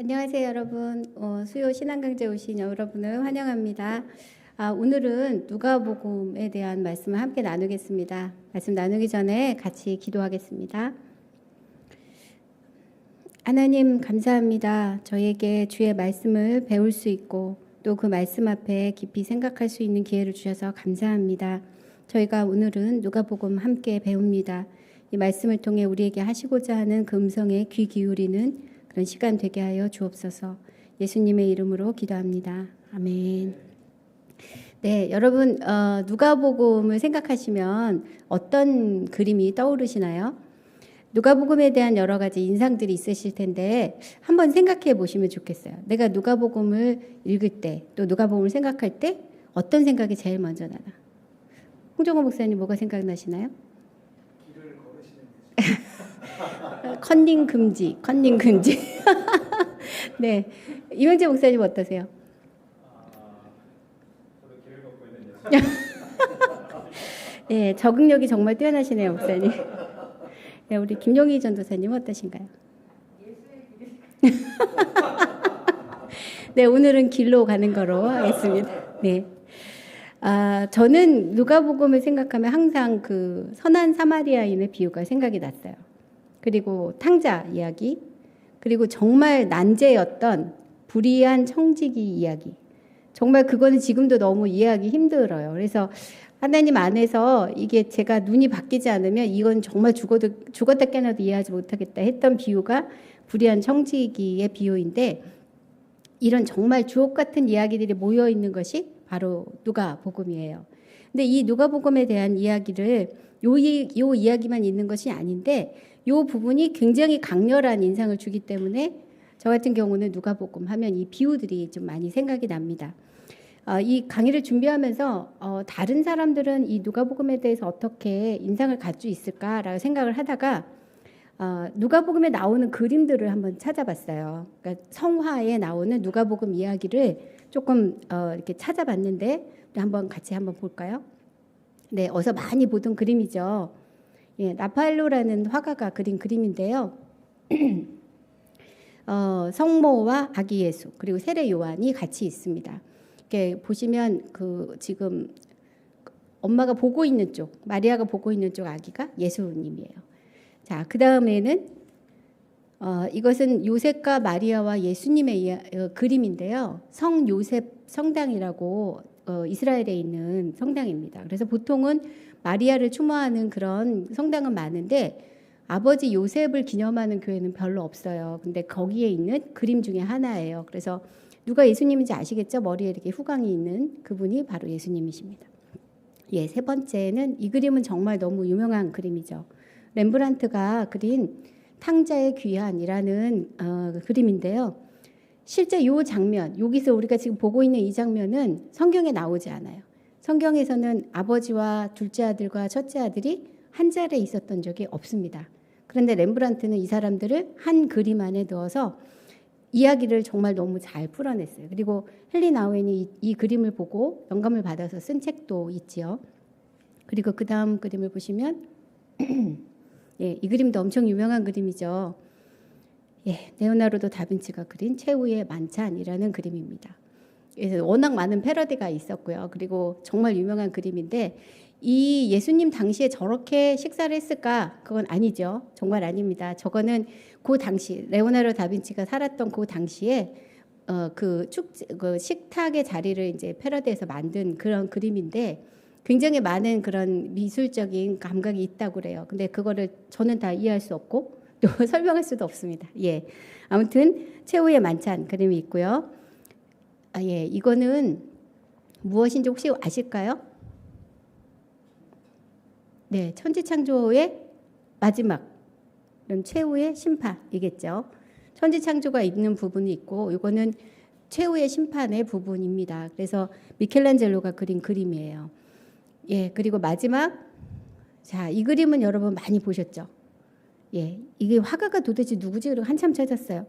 안녕하세요, 여러분. 수요 신앙강좌 오신 여러분을 환영합니다. 오늘은 누가복음에 대한 말씀을 함께 나누겠습니다. 말씀 나누기 전에 같이 기도하겠습니다. 하나님 감사합니다. 저에게 주의 말씀을 배울 수 있고 또 그 말씀 앞에 깊이 생각할 수 있는 기회를 주셔서 감사합니다. 저희가 오늘은 누가복음 함께 배웁니다. 이 말씀을 통해 우리에게 하시고자 하는 그 음성에 귀 기울이는 그런 시간 되게 하여 주옵소서. 예수님의 이름으로 기도합니다. 아멘. 네, 여러분 누가복음을 생각하시면 어떤 그림이 떠오르시나요? 누가복음에 대한 여러 가지 인상들이 있으실 텐데 한번 생각해 보시면 좋겠어요. 내가 누가복음을 읽을 때 또 누가복음을 생각할 때 어떤 생각이 제일 먼저 나나? 홍정호 목사님 뭐가 생각나시나요? 길을 걸으시는 컨닝 금지, 컨닝 금지. 네, 이명재 목사님 어떠세요? 저도 길을 걷고 있는 예수. 네, 적응력이 정말 뛰어나시네요, 목사님. 네, 우리 김용희 전도사님 어떠신가요? 네, 오늘은 길로 가는 거로 하겠습니다. 네. 저는 누가복음을 생각하면 항상 그 선한 사마리아인의 비유가 생각이 났어요. 그리고 탕자 이야기, 그리고 정말 난제였던 불의한 청지기 이야기. 정말 그거는 지금도 너무 이해하기 힘들어요. 그래서 하나님 안에서 이게 제가 눈이 바뀌지 않으면 이건 정말 죽었다 깨어나도 이해하지 못하겠다 했던 비유가 불의한 청지기의 비유인데, 이런 정말 주옥 같은 이야기들이 모여 있는 것이 바로 누가복음이에요. 근데 이 누가복음에 대한 이야기를 요 이야기만 있는 것이 아닌데 요 부분이 굉장히 강렬한 인상을 주기 때문에 저 같은 경우는 누가복음 하면 이 비유들이 좀 많이 생각이 납니다. 이 강의를 준비하면서 다른 사람들은 이 누가복음에 대해서 어떻게 인상을 갖고 있을까라고 생각을 하다가 누가복음에 나오는 그림들을 한번 찾아봤어요. 그러니까 성화에 나오는 누가복음 이야기를 조금 이렇게 찾아봤는데 한번 같이 한번 볼까요? 네, 어서 많이 보던 그림이죠. 예, 라파엘로라는 화가가 그린 그림인데요. 성모와 아기 예수 그리고 세례 요한이 같이 있습니다. 이렇게 보시면 그 지금 엄마가 보고 있는 쪽, 마리아가 보고 있는 쪽 아기가 예수님이에요. 자, 그 다음에는 이것은 요셉과 마리아와 예수님의 그림인데요. 성 요셉 성당이라고 이스라엘에 있는 성당입니다. 그래서 보통은 마리아를 추모하는 그런 성당은 많은데 아버지 요셉을 기념하는 교회는 별로 없어요. 근데 거기에 있는 그림 중에 하나예요. 그래서 누가 예수님인지 아시겠죠? 머리에 이렇게 후광이 있는 그분이 바로 예수님이십니다. 예, 세 번째는 이 그림은 정말 너무 유명한 그림이죠. 렘브란트가 그린 탕자의 귀환이라는 그림인데요. 실제 이 장면, 여기서 우리가 지금 보고 있는 이 장면은 성경에 나오지 않아요. 성경에서는 아버지와 둘째 아들과 첫째 아들이 한 자리에 있었던 적이 없습니다. 그런데 렘브란트는 이 사람들을 한 그림 안에 넣어서 이야기를 정말 너무 잘 풀어냈어요. 그리고 헨리 나우엔이 이 그림을 보고 영감을 받아서 쓴 책도 있지요. 그리고 그 다음 그림을 보시면 예, 이 그림도 엄청 유명한 그림이죠. 예, 레오나르도 다빈치가 그린 최후의 만찬이라는 그림입니다. 그래서 워낙 많은 패러디가 있었고요. 그리고 정말 유명한 그림인데 이 예수님 당시에 저렇게 식사를 했을까? 그건 아니죠. 정말 아닙니다. 저거는 그 당시 레오나르도 다빈치가 살았던 그 당시에 그 식탁의 자리를 이제 패러디해서 만든 그런 그림인데 굉장히 많은 그런 미술적인 감각이 있다고 그래요. 근데 그거를 저는 다 이해할 수 없고 또 설명할 수도 없습니다. 예, 아무튼 최후의 만찬 그림이 있고요. 예, 이거는 무엇인지 혹시 아실까요? 네, 천지창조의 마지막, 그럼 최후의 심판이겠죠. 천지창조가 있는 부분이 있고 이거는 최후의 심판의 부분입니다. 그래서 미켈란젤로가 그린 그림이에요. 예, 그리고 마지막, 자, 이 그림은 여러분 많이 보셨죠? 예, 이게 화가가 도대체 누구지? 그리고 한참 찾았어요.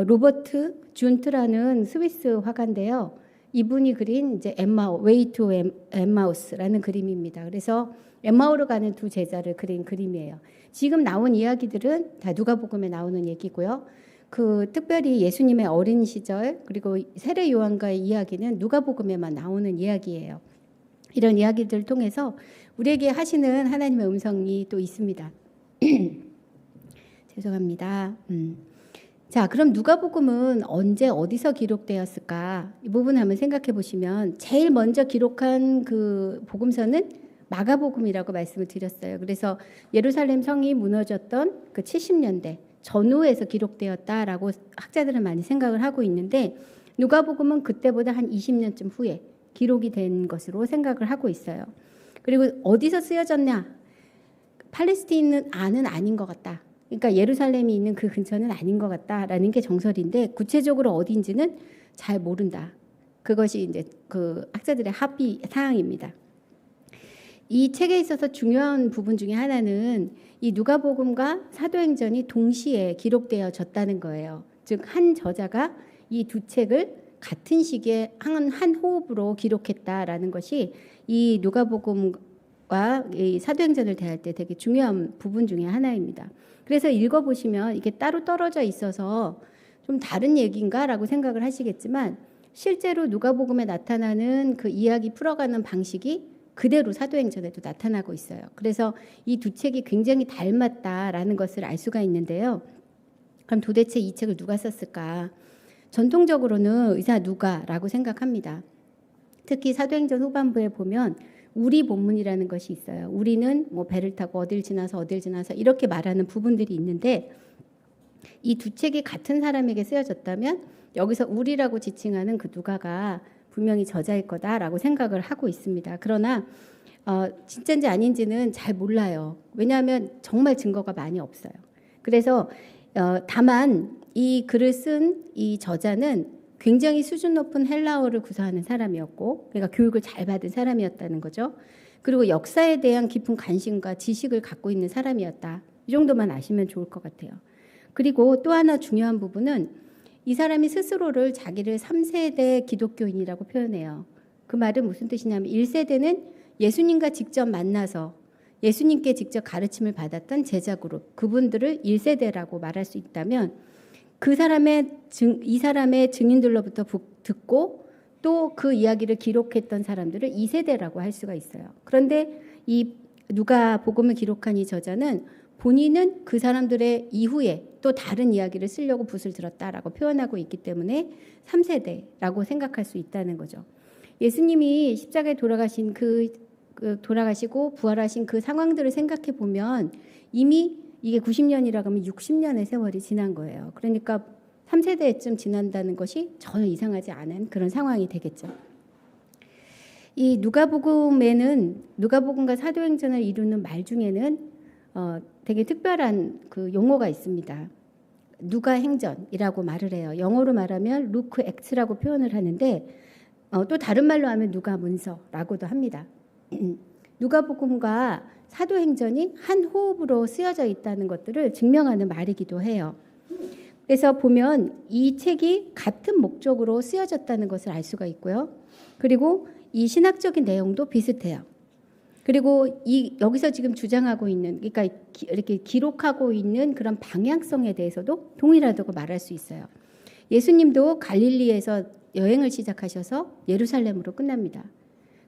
로버트 준트라는 스위스 화가인데요. 이분이 그린 이제 웨이 투 엠마우스라는 그림입니다. 그래서 엠마오로 가는 두 제자를 그린 그림이에요. 지금 나온 이야기들은 다 누가복음에 나오는 얘기고요. 그 특별히 예수님의 어린 시절 그리고 세례 요한과의 이야기는 누가복음에만 나오는 이야기예요. 이런 이야기들을 통해서 우리에게 하시는 하나님의 음성이 또 있습니다. 죄송합니다. 자, 그럼 누가복음은 언제 어디서 기록되었을까? 이 부분 한번 생각해 보시면 제일 먼저 기록한 그 복음서는 마가복음이라고 말씀을 드렸어요. 그래서 예루살렘 성이 무너졌던 그 70년대 전후에서 기록되었다라고 학자들은 많이 생각을 하고 있는데 누가복음은 그때보다 한 20년쯤 후에 기록이 된 것으로 생각을 하고 있어요. 그리고 어디서 쓰여졌냐? 팔레스타인은 아닌 것 같다. 그러니까 예루살렘이 있는 그 근처는 아닌 것 같다라는 게 정설인데 구체적으로 어딘지는 잘 모른다. 그것이 이제 그 학자들의 합의 사항입니다. 이 책에 있어서 중요한 부분 중에 하나는 이 누가복음과 사도행전이 동시에 기록되어졌다는 거예요. 즉 한 저자가 이 두 책을 같은 시기에 한 호흡으로 기록했다라는 것이 이 누가복음과 이 사도행전을 대할 때 되게 중요한 부분 중에 하나입니다. 그래서 읽어보시면 이게 따로 떨어져 있어서 좀 다른 얘기인가라고 생각을 하시겠지만 실제로 누가복음에 나타나는 그 이야기 풀어가는 방식이 그대로 사도행전에도 나타나고 있어요. 그래서 이 두 책이 굉장히 닮았다라는 것을 알 수가 있는데요. 그럼 도대체 이 책을 누가 썼을까? 전통적으로는 의사 누가라고 생각합니다. 특히 사도행전 후반부에 보면 우리 본문이라는 것이 있어요. 우리는 뭐 배를 타고 어딜 지나서 이렇게 말하는 부분들이 있는데 이 두 책이 같은 사람에게 쓰여졌다면 여기서 우리라고 지칭하는 그 누가가 분명히 저자일 거다라고 생각을 하고 있습니다. 그러나 진짜인지 아닌지는 잘 몰라요. 왜냐하면 정말 증거가 많이 없어요. 그래서 다만 이 글을 쓴 이 저자는 굉장히 수준 높은 헬라어를 구사하는 사람이었고 그러니까 교육을 잘 받은 사람이었다는 거죠. 그리고 역사에 대한 깊은 관심과 지식을 갖고 있는 사람이었다. 이 정도만 아시면 좋을 것 같아요. 그리고 또 하나 중요한 부분은 이 사람이 스스로를 자기를 3세대 기독교인이라고 표현해요. 그 말은 무슨 뜻이냐면 1세대는 예수님과 직접 만나서 예수님께 직접 가르침을 받았던 제자 그룹, 그분들을 1세대라고 말할 수 있다면 이 사람의 증인들로부터 듣고 또 그 이야기를 기록했던 사람들을 2세대라고 할 수가 있어요. 그런데 이 누가복음을 기록한 이 저자는 본인은 그 사람들의 이후에 또 다른 이야기를 쓰려고 붓을 들었다라고 표현하고 있기 때문에 3세대라고 생각할 수 있다는 거죠. 예수님이 십자가에 돌아가신 돌아가시고 부활하신 그 상황들을 생각해 보면 이미 이게 90년이라고 하면 60년의 세월이 지난 거예요. 그러니까 3세대쯤 지난다는 것이 전혀 이상하지 않은 그런 상황이 되겠죠. 이 누가복음과 사도행전을 이루는 말 중에는 되게 특별한 그 용어가 있습니다. 누가행전이라고 말을 해요. 영어로 말하면 루크 액트라고 표현을 하는데 또 다른 말로 하면 누가문서라고도 합니다. 누가복음과 사도행전이 한 호흡으로 쓰여져 있다는 것들을 증명하는 말이기도 해요. 그래서 보면 이 책이 같은 목적으로 쓰여졌다는 것을 알 수가 있고요. 그리고 이 신학적인 내용도 비슷해요. 그리고 여기서 지금 주장하고 있는, 그러니까 이렇게 기록하고 있는 그런 방향성에 대해서도 동일하다고 말할 수 있어요. 예수님도 갈릴리에서 여행을 시작하셔서 예루살렘으로 끝납니다.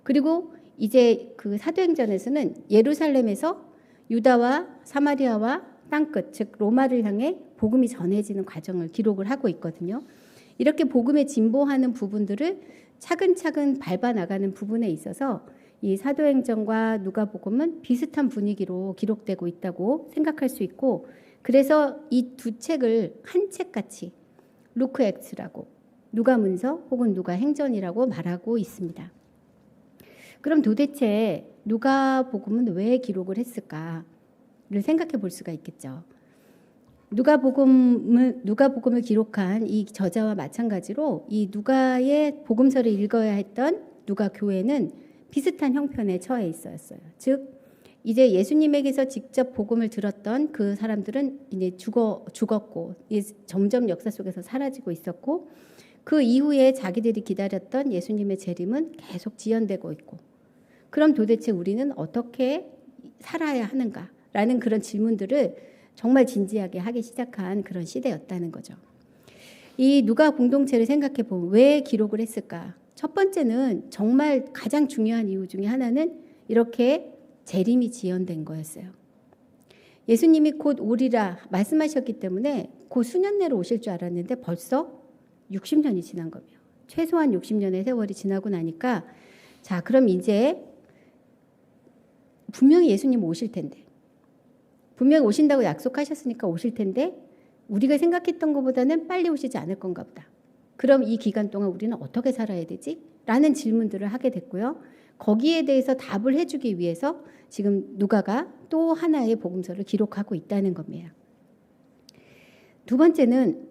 그리고 이제 그 사도행전에서는 예루살렘에서 유다와 사마리아와 땅끝, 즉 로마를 향해 복음이 전해지는 과정을 기록을 하고 있거든요. 이렇게 복음에 진보하는 부분들을 차근차근 밟아 나가는 부분에 있어서 이 사도행전과 누가복음은 비슷한 분위기로 기록되고 있다고 생각할 수 있고, 그래서 이 두 책을 한 책같이 루크 액트라고, 누가문서 혹은 누가행전이라고 말하고 있습니다. 그럼 도대체 누가복음은 왜 기록을 했을까를 생각해 볼 수가 있겠죠. 누가복음을 기록한 이 저자와 마찬가지로 이 누가의 복음서를 읽어야 했던 누가 교회는 비슷한 형편에 처해 있었어요. 즉 이제 예수님에게서 직접 복음을 들었던 그 사람들은 이제 죽었고 점점 역사 속에서 사라지고 있었고, 그 이후에 자기들이 기다렸던 예수님의 재림은 계속 지연되고 있고, 그럼 도대체 우리는 어떻게 살아야 하는가라는 그런 질문들을 정말 진지하게 하기 시작한 그런 시대였다는 거죠. 이 누가 공동체를 생각해 보면 왜 기록을 했을까? 첫 번째는 정말 가장 중요한 이유 중에 하나는 이렇게 재림이 지연된 거였어요. 예수님이 곧 오리라 말씀하셨기 때문에 곧 수년 내로 오실 줄 알았는데 벌써 60년이 지난 거예요. 최소한 60년의 세월이 지나고 나니까 자, 그럼 이제 분명히 예수님 오실 텐데 분명히 오신다고 약속하셨으니까 오실 텐데 우리가 생각했던 것보다는 빨리 오시지 않을 건가 보다. 그럼 이 기간 동안 우리는 어떻게 살아야 되지? 라는 질문들을 하게 됐고요. 거기에 대해서 답을 해주기 위해서 지금 누가가 또 하나의 복음서를 기록하고 있다는 겁니다. 두 번째는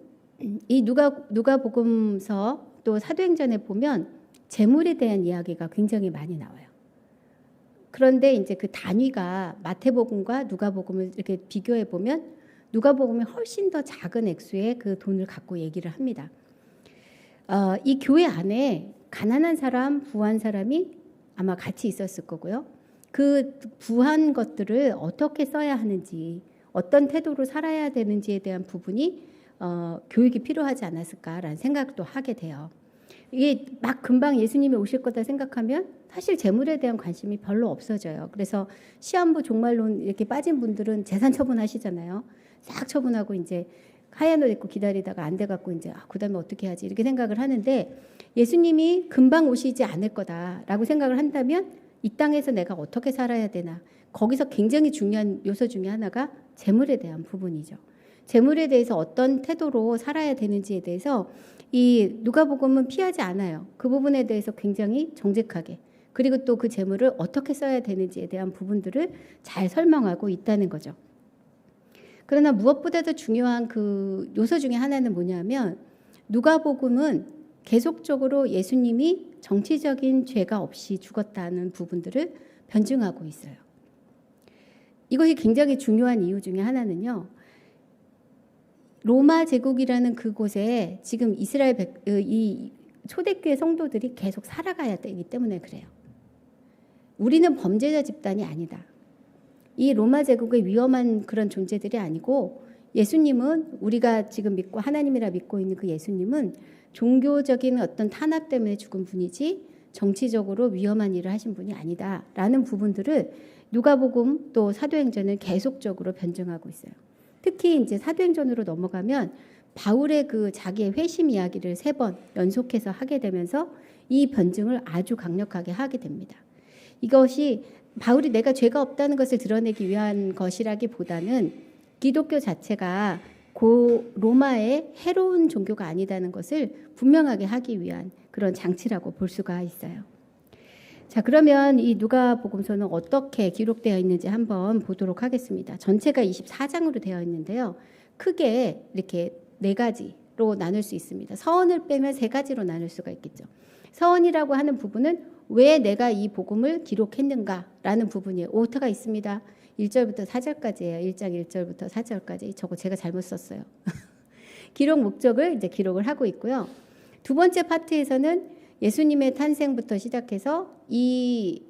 이 누가복음서 또 사도행전에 보면 재물에 대한 이야기가 굉장히 많이 나와요. 그런데 이제 그 단위가 마태복음과 누가복음을 이렇게 비교해 보면 누가복음이 훨씬 더 작은 액수의 그 돈을 갖고 얘기를 합니다. 이 교회 안에 가난한 사람, 부한 사람이 아마 같이 있었을 거고요. 그 부한 것들을 어떻게 써야 하는지, 어떤 태도로 살아야 되는지에 대한 부분이 교육이 필요하지 않았을까라는 생각도 하게 돼요. 이게 막 금방 예수님이 오실 거다 생각하면 사실 재물에 대한 관심이 별로 없어져요. 그래서 시한부 종말론 이렇게 빠진 분들은 재산 처분하시잖아요. 싹 처분하고 이제 하얀 옷 입고 기다리다가 안 돼갖고 이제 그다음에 어떻게 하지 이렇게 생각을 하는데 예수님이 금방 오시지 않을 거다라고 생각을 한다면 이 땅에서 내가 어떻게 살아야 되나 거기서 굉장히 중요한 요소 중에 하나가 재물에 대한 부분이죠. 재물에 대해서 어떤 태도로 살아야 되는지에 대해서 이 누가복음은 피하지 않아요. 그 부분에 대해서 굉장히 정직하게 그리고 또 그 재물을 어떻게 써야 되는지에 대한 부분들을 잘 설명하고 있다는 거죠. 그러나 무엇보다도 중요한 그 요소 중에 하나는 뭐냐면 누가복음은 계속적으로 예수님이 정치적인 죄가 없이 죽었다는 부분들을 변증하고 있어요. 이것이 굉장히 중요한 이유 중에 하나는요. 로마 제국이라는 그곳에 지금 이스라엘 이 초대교회 성도들이 계속 살아가야 되기 때문에 그래요. 우리는 범죄자 집단이 아니다. 이 로마 제국의 위험한 그런 존재들이 아니고 예수님은 우리가 지금 믿고 하나님이라 믿고 있는 그 예수님은 종교적인 어떤 탄압 때문에 죽은 분이지 정치적으로 위험한 일을 하신 분이 아니다라는 부분들을 누가복음 또 사도행전은 계속적으로 변증하고 있어요. 특히 이제 사도행전으로 넘어가면 바울의 그 자기의 회심 이야기를 3번 연속해서 하게 되면서 이 변증을 아주 강력하게 하게 됩니다. 이것이 바울이 내가 죄가 없다는 것을 드러내기 위한 것이라기보다는 기독교 자체가 로마의 해로운 종교가 아니다는 것을 분명하게 하기 위한 그런 장치라고 볼 수가 있어요. 자, 그러면 이 누가복음서는 어떻게 기록되어 있는지 한번 보도록 하겠습니다. 전체가 24장으로 되어 있는데요. 크게 이렇게 4가지로 나눌 수 있습니다. 서원을 빼면 3가지로 나눌 수가 있겠죠. 서원이라고 하는 부분은 왜 내가 이 복음을 기록했는가라는 부분이에요. 오타가 있습니다. 1절부터 4절까지예요. 1장 1절부터 4절까지. 저거 제가 잘못 썼어요. 기록 목적을 이제 기록을 하고 있고요. 두 번째 파트에서는 예수님의 탄생부터 시작해서 이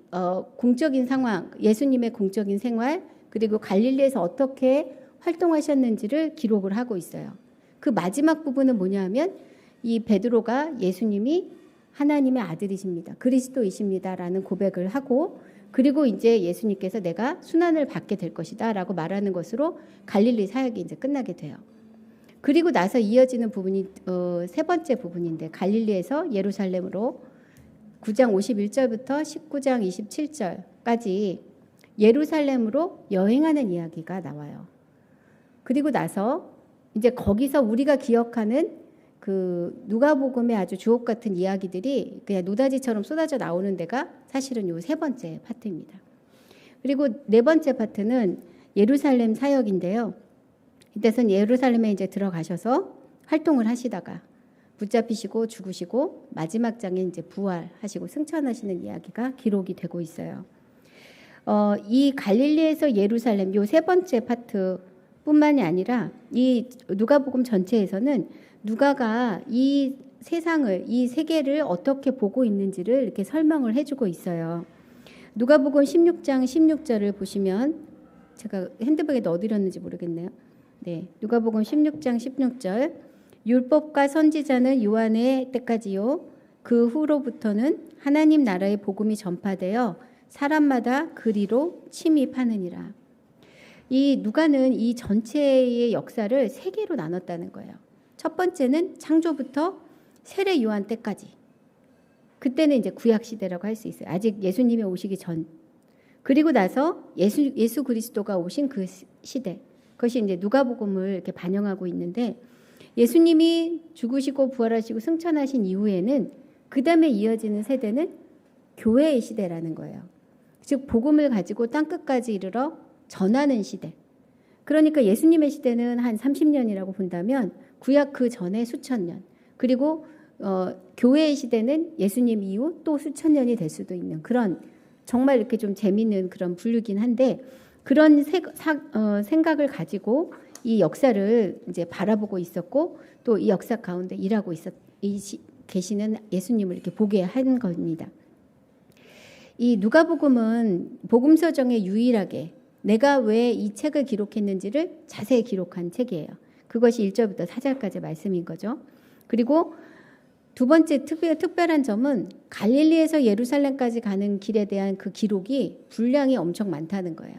공적인 상황, 예수님의 공적인 생활, 그리고 갈릴리에서 어떻게 활동하셨는지를 기록을 하고 있어요. 그 마지막 부분은 뭐냐면 이 베드로가 예수님이 하나님의 아들이십니다. 그리스도이십니다라는 고백을 하고 그리고 이제 예수님께서 내가 순환을 받게 될 것이다라고 말하는 것으로 갈릴리 사역이 이제 끝나게 돼요. 그리고 나서 이어지는 부분이 3번째 부분인데 갈릴리에서 예루살렘으로 9장 51절부터 19장 27절까지 예루살렘으로 여행하는 이야기가 나와요. 그리고 나서 이제 거기서 우리가 기억하는 그 누가복음의 아주 주옥 같은 이야기들이 그냥 노다지처럼 쏟아져 나오는 데가 사실은 요 3번째 파트입니다. 그리고 4번째 파트는 예루살렘 사역인데요. 이때선 예루살렘에 이제 들어가셔서 활동을 하시다가 붙잡히시고 죽으시고 마지막 장에 이제 부활하시고 승천하시는 이야기가 기록이 되고 있어요. 이 갈릴리에서 예루살렘 요 3번째 파트뿐만이 아니라 이 누가복음 전체에서는 누가가 이 세상을 이 세계를 어떻게 보고 있는지를 이렇게 설명을 해주고 있어요. 누가복음 16장 16절을 보시면 제가 핸드백에 넣어드렸는지 모르겠네요. 네, 누가복음 16장 16절. 율법과 선지자는 요한의 때까지요. 그 후로부터는 하나님 나라의 복음이 전파되어 사람마다 그리로 침입하느니라. 이 누가는 이 전체의 역사를 세 개로 나눴다는 거예요. 첫 번째는 창조부터 세례 요한 때까지. 그때는 이제 구약 시대라고 할 수 있어요. 아직 예수님이 오시기 전. 그리고 나서 예수 그리스도가 오신 그 시대. 그것이 이제 누가복음을 이렇게 반영하고 있는데, 예수님이 죽으시고 부활하시고 승천하신 이후에는 그 다음에 이어지는 세대는 교회의 시대라는 거예요. 즉 복음을 가지고 땅끝까지 이르러 전하는 시대. 그러니까 예수님의 시대는 한 30년이라고 본다면 구약 그 전에 수천 년. 그리고 교회의 시대는 예수님 이후 또 수천 년이 될 수도 있는 그런, 정말 이렇게 좀 재미있는 그런 분류긴 한데, 그런 생각을 가지고 이 역사를 이제 바라보고 있었고, 또 이 역사 가운데 일하고 계시는 예수님을 이렇게 보게 한 겁니다. 이 누가복음은 복음서 중에 유일하게 내가 왜 이 책을 기록했는지를 자세히 기록한 책이에요. 그것이 1절부터 4절까지 말씀인 거죠. 그리고 두 번째 특별한 점은 갈릴리에서 예루살렘까지 가는 길에 대한 그 기록이 분량이 엄청 많다는 거예요.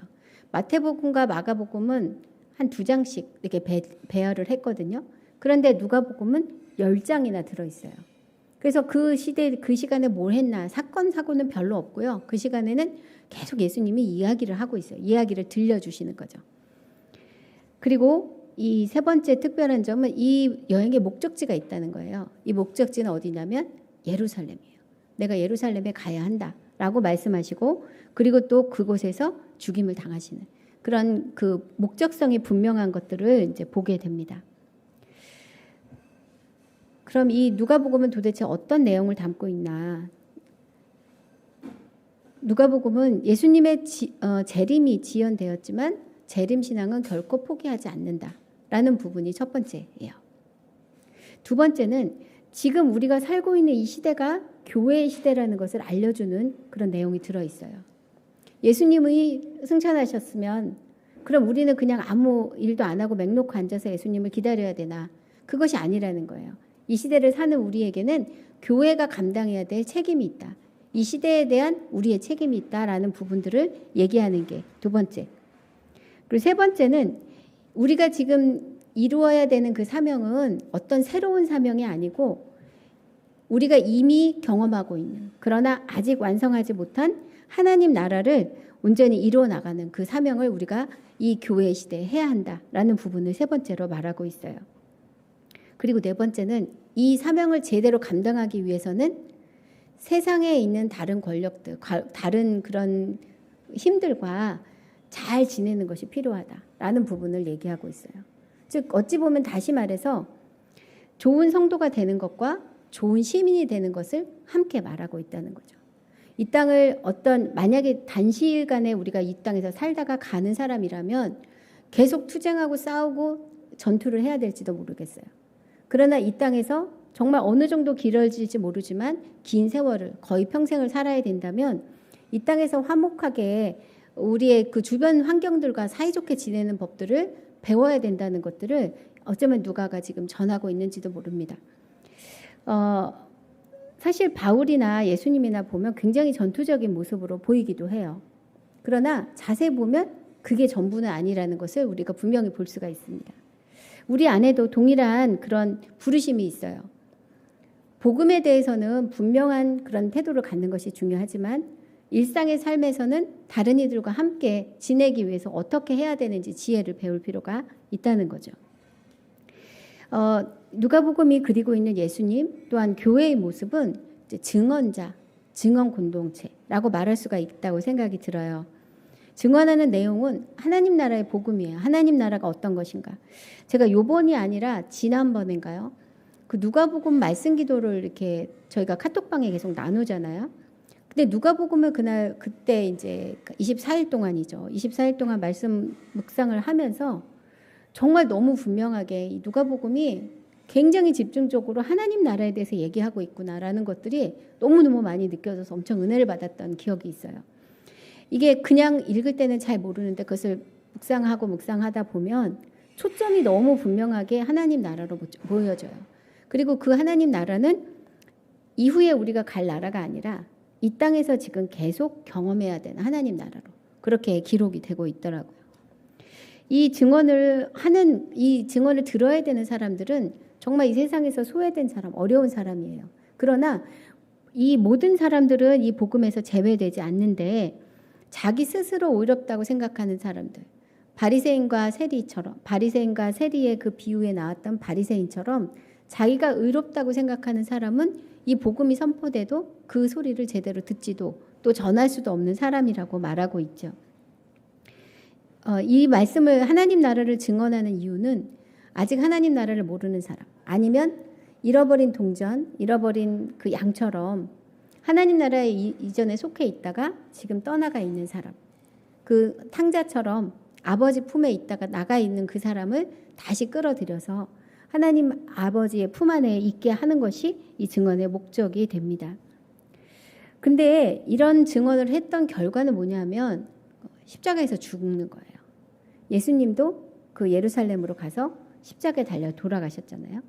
마태복음과 마가복음은 한 2장씩 이렇게 배열을 했거든요. 그런데 누가복음은 10장이나 들어있어요. 그래서 그 시간에 뭘 했나, 사건 사고는 별로 없고요. 그 시간에는 계속 예수님이 이야기를 하고 있어요. 이야기를 들려주시는 거죠. 그리고 이 세 번째 특별한 점은 이 여행의 목적지가 있다는 거예요. 이 목적지는 어디냐면 예루살렘이에요. 내가 예루살렘에 가야 한다라고 말씀하시고, 그리고 또 그곳에서 죽임을 당하시는 그런 그 목적성이 분명한 것들을 이제 보게 됩니다. 그럼 이 누가복음은 도대체 어떤 내용을 담고 있나? 누가복음은 예수님의 재림이 지연되었지만 재림 신앙은 결코 포기하지 않는다라는 부분이 첫 번째예요. 두 번째는 지금 우리가 살고 있는 이 시대가 교회의 시대라는 것을 알려주는 그런 내용이 들어있어요. 예수님이 승천하셨으면 그럼 우리는 그냥 아무 일도 안 하고 맹놓고 앉아서 예수님을 기다려야 되나? 그것이 아니라는 거예요. 이 시대를 사는 우리에게는 교회가 감당해야 될 책임이 있다. 이 시대에 대한 우리의 책임이 있다라는 부분들을 얘기하는 게 두 번째. 그리고 세 번째는 우리가 지금 이루어야 되는 그 사명은 어떤 새로운 사명이 아니고 우리가 이미 경험하고 있는, 그러나 아직 완성하지 못한 하나님 나라를 온전히 이루어 나가는 그 사명을 우리가 이 교회 시대에 해야 한다라는 부분을 세 번째로 말하고 있어요. 그리고 네 번째는 이 사명을 제대로 감당하기 위해서는 세상에 있는 다른 권력들, 다른 그런 힘들과 잘 지내는 것이 필요하다라는 부분을 얘기하고 있어요. 즉 어찌 보면 다시 말해서 좋은 성도가 되는 것과 좋은 시민이 되는 것을 함께 말하고 있다는 거죠. 이 땅을 만약에 단시간에 우리가 이 땅에서 살다가 가는 사람이라면 계속 투쟁하고 싸우고 전투를 해야 될지도 모르겠어요. 그러나 이 땅에서 정말 어느 정도 길어질지 모르지만 긴 세월을, 거의 평생을 살아야 된다면 이 땅에서 화목하게 우리의 그 주변 환경들과 사이좋게 지내는 법들을 배워야 된다는 것들을 어쩌면 누가가 지금 전하고 있는지도 모릅니다. 사실 바울이나 예수님이나 보면 굉장히 전투적인 모습으로 보이기도 해요. 그러나 자세히 보면 그게 전부는 아니라는 것을 우리가 분명히 볼 수가 있습니다. 우리 안에도 동일한 그런 부르심이 있어요. 복음에 대해서는 분명한 그런 태도를 갖는 것이 중요하지만 일상의 삶에서는 다른 이들과 함께 지내기 위해서 어떻게 해야 되는지 지혜를 배울 필요가 있다는 거죠. 누가복음이 그리고 있는 예수님 또한 교회의 모습은 이제 증언자, 증언 공동체라고 말할 수가 있다고 생각이 들어요. 증언하는 내용은 하나님 나라의 복음이에요. 하나님 나라가 어떤 것인가. 제가 요번이 아니라 지난번인가요? 그 누가복음 말씀 기도를 이렇게 저희가 카톡방에 계속 나누잖아요. 근데 누가복음을 그때 이제 24일 동안이죠. 24일 동안 말씀 묵상을 하면서 정말 너무 분명하게 이 누가복음이 굉장히 집중적으로 하나님 나라에 대해서 얘기하고 있구나라는 것들이 너무너무 많이 느껴져서 엄청 은혜를 받았던 기억이 있어요. 이게 그냥 읽을 때는 잘 모르는데 그것을 묵상하다 보면 초점이 너무 분명하게 하나님 나라로 보여져요. 그리고 그 하나님 나라는 이후에 우리가 갈 나라가 아니라 이 땅에서 지금 계속 경험해야 되는 하나님 나라로 그렇게 기록이 되고 있더라고요. 이 증언을 들어야 되는 사람들은 정말 이 세상에서 소외된 사람, 어려운 사람이에요. 그러나 이 모든 사람들은 이 복음에서 제외되지 않는데 자기 스스로 의롭다고 생각하는 사람들, 바리새인과 세리의 그 비유에 나왔던 바리새인처럼 자기가 의롭다고 생각하는 사람은 이 복음이 선포돼도 그 소리를 제대로 듣지도 또 전할 수도 없는 사람이라고 말하고 있죠. 이 말씀을 하나님 나라를 증언하는 이유는 아직 하나님 나라를 모르는 사람, 아니면 잃어버린 동전, 잃어버린 그 양처럼 하나님 나라에 이전에 속해 있다가 지금 떠나가 있는 사람, 그 탕자처럼 아버지 품에 있다가 나가 있는 그 사람을 다시 끌어들여서 하나님 아버지의 품 안에 있게 하는 것이 이 증언의 목적이 됩니다. 근데 이런 증언을 했던 결과는 뭐냐면 십자가에서 죽는 거예요. 예수님도 그 예루살렘으로 가서 십자가에 달려 돌아가셨잖아요.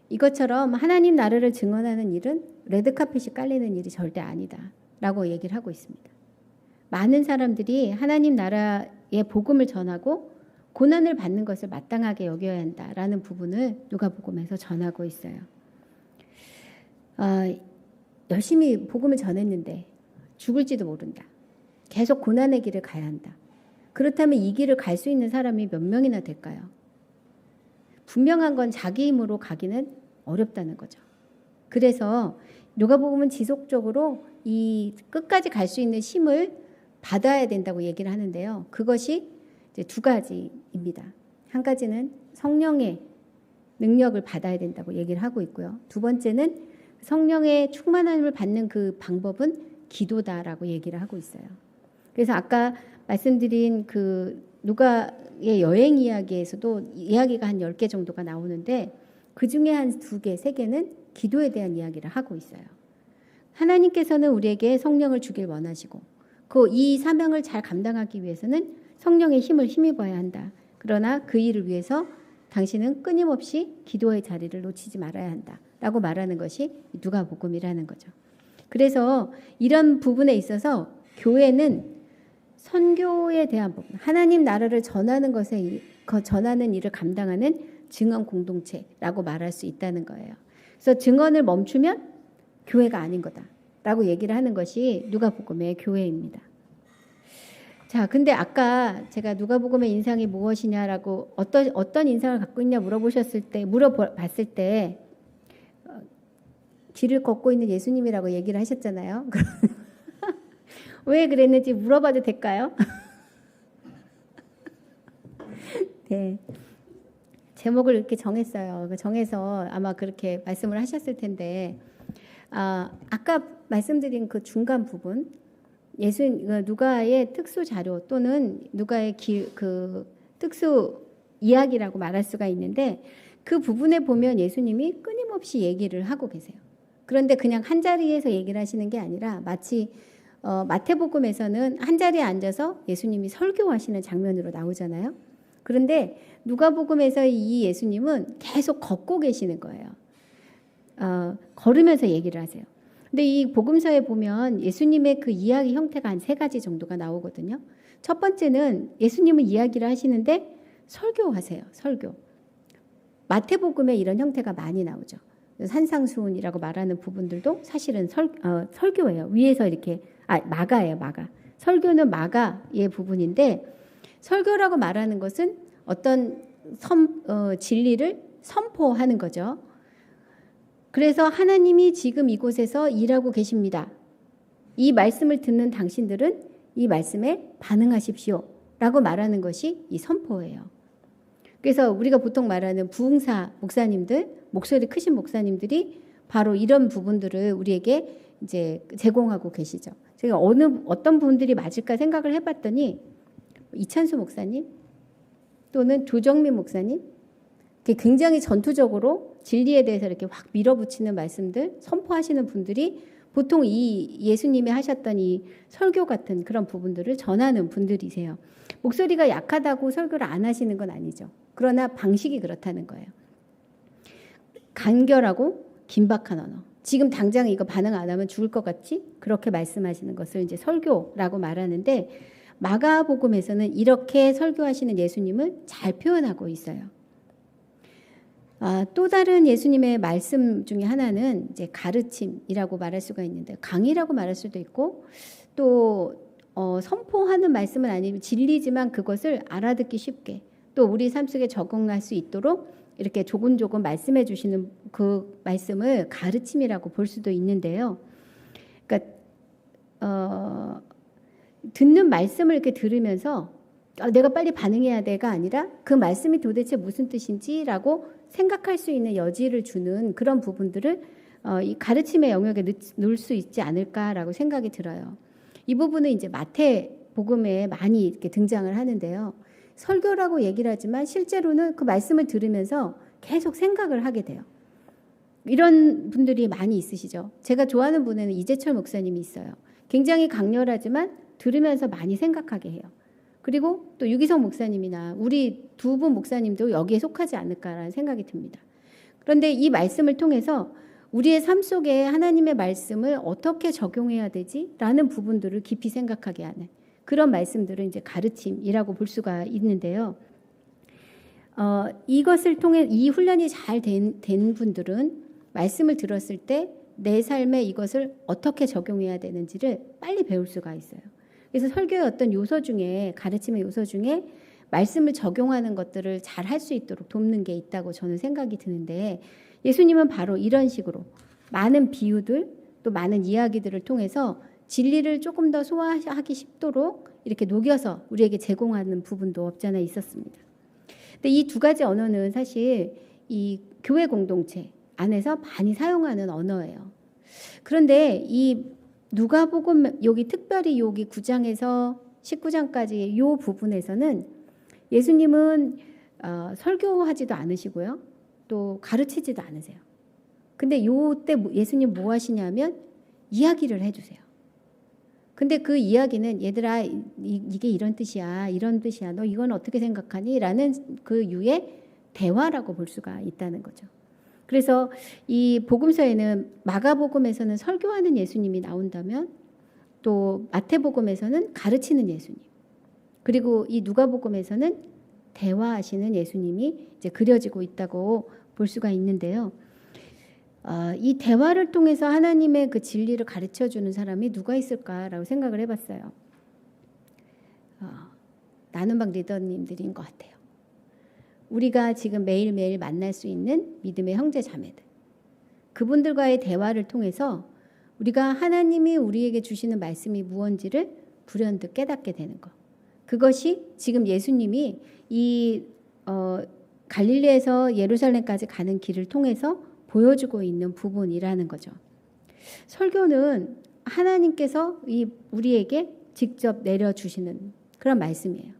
이것처럼 하나님 나라를 증언하는 일은 레드카펫이 깔리는 일이 절대 아니다 라고 얘기를 하고 있습니다. 많은 사람들이 하나님 나라의 복음을 전하고 고난을 받는 것을 마땅하게 여겨야 한다라는 부분을 누가복음에서 전하고 있어요. 열심히 복음을 전했는데 죽을지도 모른다. 계속 고난의 길을 가야 한다. 그렇다면 이 길을 갈 수 있는 사람이 몇 명이나 될까요? 분명한 건 자기 힘으로 가기는 어렵다는 거죠. 그래서 누가복음은 지속적으로 이 끝까지 갈 수 있는 힘을 받아야 된다고 얘기를 하는데요. 그것이 이제 두 가지입니다. 한 가지는 성령의 능력을 받아야 된다고 얘기를 하고 있고요. 두 번째는 성령의 충만함을 받는 그 방법은 기도다라고 얘기를 하고 있어요. 그래서 아까 말씀드린 그 누가의 여행 이야기에서도 이야기가 한 10개 정도가 나오는데 그중에 한 2개, 3개는 기도에 대한 이야기를 하고 있어요. 하나님께서는 우리에게 성령을 주길 원하시고 이 사명을 잘 감당하기 위해서는 성령의 힘을 힘입어야 한다. 그러나 그 일을 위해서 당신은 끊임없이 기도의 자리를 놓치지 말아야 한다. 라고 말하는 것이 누가복음이라는 거죠. 그래서 이런 부분에 있어서 교회는 선교에 대한 부분, 하나님 나라를 전하는 전하는 일을 감당하는 증언 공동체라고 말할 수 있다는 거예요. 그래서 증언을 멈추면 교회가 아닌 거다라고 얘기를 하는 것이 누가복음의 교회입니다. 자, 근데 아까 제가 누가복음의 인상이 무엇이냐라고 어떤 인상을 갖고 있냐 물어봤을 때 길을 걷고 있는 예수님이라고 얘기를 하셨잖아요. 왜 그랬는지 물어봐도 될까요? 네. 제목을 이렇게 정했어요. 정해서 아마 그렇게 말씀을 하셨을 텐데, 아까 말씀드린 그 중간 부분, 누가의 특수 자료 또는 누가의 그 특수 이야기라고 말할 수가 있는데, 그 부분에 보면 예수님이 끊임없이 얘기를 하고 계세요. 그런데 그냥 한 자리에서 얘기를 하시는 게 아니라 마치 마태복음에서는 한 자리에 앉아서 예수님이 설교하시는 장면으로 나오잖아요. 그런데 누가복음에서 이 예수님은 계속 걷고 계시는 거예요. 걸으면서 얘기를 하세요. 근데 이 복음서에 보면 예수님의 그 이야기 형태가 한 3가지 정도가 나오거든요. 첫 번째는 예수님은 이야기를 하시는데 설교하세요. 설교. 마태복음에 이런 형태가 많이 나오죠. 산상수훈이라고 말하는 부분들도 사실은 설교예요. 위에서 이렇게 마가예요. 마가. 설교는 마가의 부분인데 설교라고 말하는 것은 어떤 진리를 선포하는 거죠. 그래서 하나님이 지금 이곳에서 일하고 계십니다. 이 말씀을 듣는 당신들은 이 말씀에 반응하십시오. 라고 말하는 것이 이 선포예요. 그래서 우리가 보통 말하는 부흥사 목사님들, 목소리 크신 목사님들이 바로 이런 부분들을 우리에게 이제 제공하고 계시죠. 제가 어떤 분들이 맞을까 생각을 해봤더니 이찬수 목사님 또는 조정민 목사님, 굉장히 전투적으로 진리에 대해서 이렇게 확 밀어붙이는 말씀들 선포하시는 분들이 보통 이 예수님이 하셨던 이 설교 같은 그런 부분들을 전하는 분들이세요. 목소리가 약하다고 설교를 안 하시는 건 아니죠. 그러나 방식이 그렇다는 거예요. 간결하고 긴박한 언어. 지금 당장 이거 반응 안 하면 죽을 것 같지? 그렇게 말씀하시는 것을 이제 설교라고 말하는데 마가복음에서는 이렇게 설교하시는 예수님을 잘 표현하고 있어요. 또 다른 예수님의 말씀 중에 하나는 이제 가르침이라고 말할 수가 있는데 강의라고 말할 수도 있고 또 선포하는 말씀은 아니면 진리지만 그것을 알아듣기 쉽게 또 우리 삶 속에 적응할 수 있도록 이렇게 조금조금 말씀해 주시는 그 말씀을 가르침이라고 볼 수도 있는데요. 그러니까 듣는 말씀을 이렇게 들으면서 내가 빨리 반응해야 돼가 아니라 그 말씀이 도대체 무슨 뜻인지라고 생각할 수 있는 여지를 주는 그런 부분들을 이 가르침의 영역에 넣을 수 있지 않을까라고 생각이 들어요. 이 부분은 이제 마태복음에 많이 이렇게 등장을 하는데요. 설교라고 얘기를 하지만 실제로는 그 말씀을 들으면서 계속 생각을 하게 돼요. 이런 분들이 많이 있으시죠. 제가 좋아하는 분에는 이재철 목사님이 있어요. 굉장히 강렬하지만 들으면서 많이 생각하게 해요. 그리고 또 유기성 목사님이나 우리 두 분 목사님도 여기에 속하지 않을까라는 생각이 듭니다. 그런데 이 말씀을 통해서 우리의 삶 속에 하나님의 말씀을 어떻게 적용해야 되지라는 부분들을 깊이 생각하게 하는 그런 말씀들을 이제 가르침이라고 볼 수가 있는데요. 이것을 통해 이 훈련이 잘 된 분들은 말씀을 들었을 때 내 삶에 이것을 어떻게 적용해야 되는지를 빨리 배울 수가 있어요. 그래서 설교의 어떤 요소 중에 가르침의 요소 중에 말씀을 적용하는 것들을 잘 할 수 있도록 돕는 게 있다고 저는 생각이 드는데 예수님은 바로 이런 식으로 많은 비유들 또 많은 이야기들을 통해서 진리를 조금 더 소화하기 쉽도록 이렇게 녹여서 우리에게 제공하는 부분도 없지 않아 있었습니다. 근데 이 두 가지 언어는 사실 이 교회 공동체 안에서 많이 사용하는 언어예요. 그런데 이 누가복음 여기 특별히 여기 9장에서 19장까지 이 부분에서는 예수님은 설교하지도 않으시고요. 또 가르치지도 않으세요. 근데 요때 예수님 뭐 하시냐면 이야기를 해주세요. 근데 그 이야기는 얘들아 이게 이런 뜻이야. 이런 뜻이야. 너 이건 어떻게 생각하니? 라는 그 유의 대화라고 볼 수가 있다는 거죠. 그래서 이 복음서에는 마가복음에서는 설교하는 예수님이 나온다면 또 마태복음에서는 가르치는 예수님 그리고 이 누가복음에서는 대화하시는 예수님이 이제 그려지고 있다고 볼 수가 있는데요. 이 대화를 통해서 하나님의 그 진리를 가르쳐주는 사람이 누가 있을까라고 생각을 해봤어요. 나눔방 리더님들인 것 같아요. 우리가 지금 매일매일 만날 수 있는 믿음의 형제 자매들. 그분들과의 대화를 통해서 우리가 하나님이 우리에게 주시는 말씀이 무언지를 불현듯 깨닫게 되는 것. 그것이 지금 예수님이 이 갈릴리에서 예루살렘까지 가는 길을 통해서 보여주고 있는 부분이라는 거죠. 설교는 하나님께서 우리에게 직접 내려주시는 그런 말씀이에요.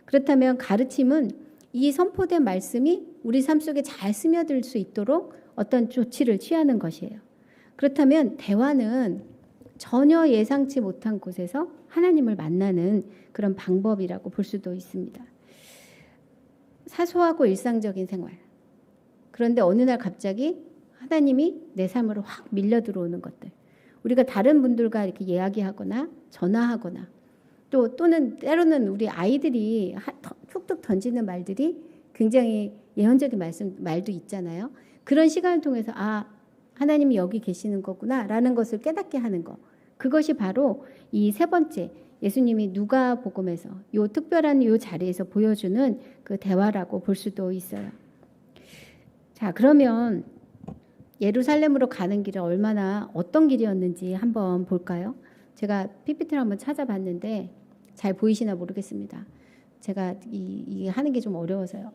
그렇다면 가르침은 이 선포된 말씀이 우리 삶 속에 잘 스며들 수 있도록 어떤 조치를 취하는 것이에요. 그렇다면 대화는 전혀 예상치 못한 곳에서 하나님을 만나는 그런 방법이라고 볼 수도 있습니다. 사소하고 일상적인 생활. 그런데 어느 날 갑자기 하나님이 내 삶으로 확 밀려 들어오는 것들. 우리가 다른 분들과 이렇게 이야기하거나 전화하거나 또는 때로는 우리 아이들이 툭툭 던지는 말들이 굉장히 예언적인 말도 있잖아요. 그런 시간을 통해서 하나님이 여기 계시는 거구나라는 것을 깨닫게 하는 것. 그것이 바로 이 세 번째 예수님이 누가복음에서 요 특별한 요 자리에서 보여주는 그 대화라고 볼 수도 있어요. 자, 그러면 예루살렘으로 가는 길은 어떤 길이었는지 한번 볼까요? 제가 PPT를 한번 찾아봤는데 잘 보이시나 모르겠습니다. 제가 이 하는 게 좀 어려워서요.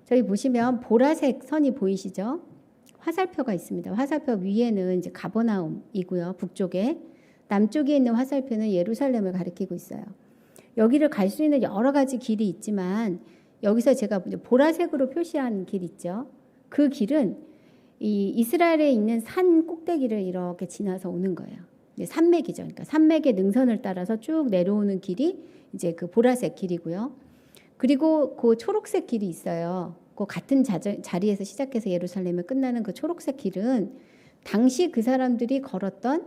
저기 보시면 보라색 선이 보이시죠? 화살표가 있습니다. 화살표 위에는 이제 가버나움이고요. 북쪽에. 남쪽에 있는 화살표는 예루살렘을 가리키고 있어요. 여기를 갈 수 있는 여러 가지 길이 있지만 여기서 제가 보라색으로 표시한 길 있죠. 그 길은 이 이스라엘에 있는 산 꼭대기를 이렇게 지나서 오는 거예요. 산맥이죠. 그러니까 산맥의 능선을 따라서 쭉 내려오는 길이 이제 그 보라색 길이고요. 그리고 그 초록색 길이 있어요. 그 같은 자리에서 시작해서 예루살렘에 끝나는 그 초록색 길은 당시 그 사람들이 걸었던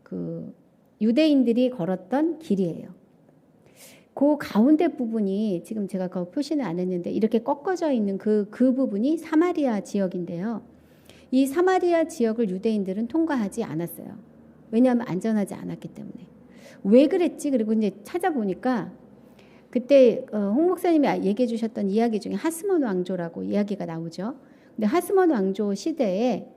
그 유대인들이 걸었던 길이에요. 그 가운데 부분이 지금 제가 그 표시는 안 했는데 이렇게 꺾어져 있는 그 부분이 사마리아 지역인데요. 이 사마리아 지역을 유대인들은 통과하지 않았어요. 왜냐하면 안전하지 않았기 때문에. 왜 그랬지? 그리고 이제 찾아보니까 그때 홍 목사님이 얘기해 주셨던 이야기 중에 하스몬 왕조라고 이야기가 나오죠. 근데 하스몬 왕조 시대에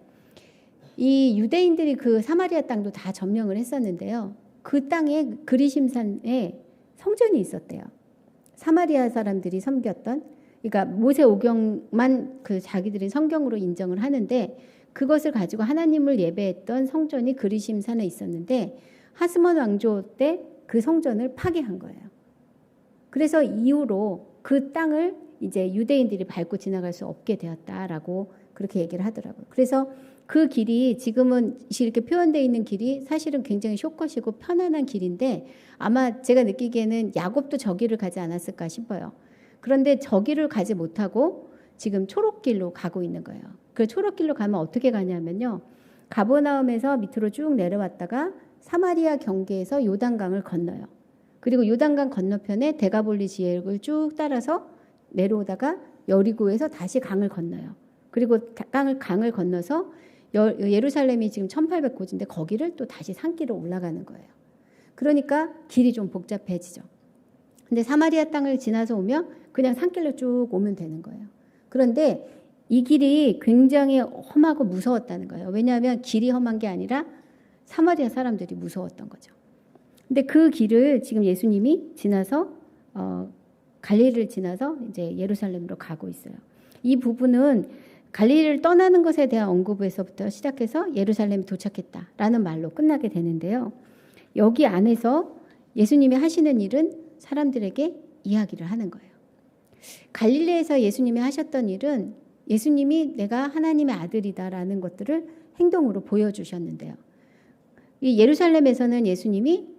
이 유대인들이 그 사마리아 땅도 다 점령을 했었는데요. 그 땅에 그리심산에 성전이 있었대요. 사마리아 사람들이 섬겼던, 그러니까 모세오경만 그 자기들이 성경으로 인정을 하는데 그것을 가지고 하나님을 예배했던 성전이 그리심산에 있었는데 하스몬 왕조 때 그 성전을 파괴한 거예요. 그래서 이후로 그 땅을 이제 유대인들이 밟고 지나갈 수 없게 되었다라고 그렇게 얘기를 하더라고요. 그래서 그 길이 지금은 이렇게 표현되어 있는 길이 사실은 굉장히 쇼컷이고 편안한 길인데 아마 제가 느끼기에는 야곱도 저 길을 가지 않았을까 싶어요. 그런데 저 길을 가지 못하고 지금 초록길로 가고 있는 거예요. 그 초록길로 가면 어떻게 가냐면요. 가버나움에서 밑으로 쭉 내려왔다가 사마리아 경계에서 요단강을 건너요. 그리고 요단강 건너편에 데가볼리 지역을 쭉 따라서 내려오다가 여리고에서 다시 강을 건너요. 그리고 강을 건너서 예루살렘이 지금 1800고지인데 거기를 또 다시 산길로 올라가는 거예요. 그러니까 길이 좀 복잡해지죠. 근데 사마리아 땅을 지나서 오면 그냥 산길로 쭉 오면 되는 거예요. 그런데 이 길이 굉장히 험하고 무서웠다는 거예요. 왜냐하면 길이 험한 게 아니라 사마리아 사람들이 무서웠던 거죠. 근데 그 길을 지금 예수님이 지나서 갈릴리를 지나서 이제 예루살렘으로 가고 있어요. 이 부분은 갈릴리를 떠나는 것에 대한 언급에서부터 시작해서 예루살렘에 도착했다라는 말로 끝나게 되는데요. 여기 안에서 예수님이 하시는 일은 사람들에게 이야기를 하는 거예요. 갈릴리에서 예수님이 하셨던 일은 예수님이 내가 하나님의 아들이다라는 것들을 행동으로 보여주셨는데요. 이 예루살렘에서는 예수님이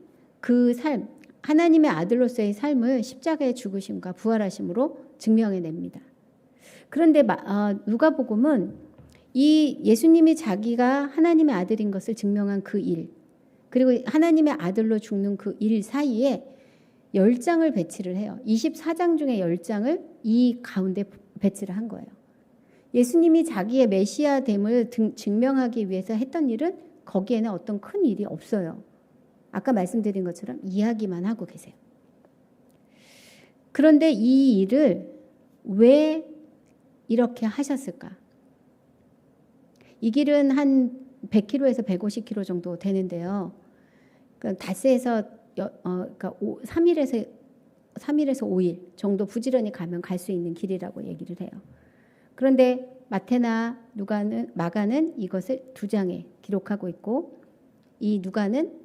그 삶, 하나님의 아들로서의 삶을 십자가의 죽으심과 부활하심으로 증명해냅니다. 그런데 누가복음은 이 예수님이 자기가 하나님의 아들인 것을 증명한 그 일, 그리고 하나님의 아들로 죽는 그 일 사이에 10장을 배치를 해요. 24장 중에 10장을 이 가운데 배치를 한 거예요. 예수님이 자기의 메시아됨을 증명하기 위해서 했던 일은 거기에는 어떤 큰 일이 없어요. 아까 말씀드린 것처럼 이야기만 하고 계세요. 그런데 이 일을 왜 이렇게 하셨을까? 이 길은 한 100km에서 150km 정도 되는데요. 그러니까 닷새에서 그러니까 3일에서 5일 정도 부지런히 가면 갈 수 있는 길이라고 얘기를 해요. 그런데 마태나 마가는 이것을 2장에 기록하고 있고 이 누가는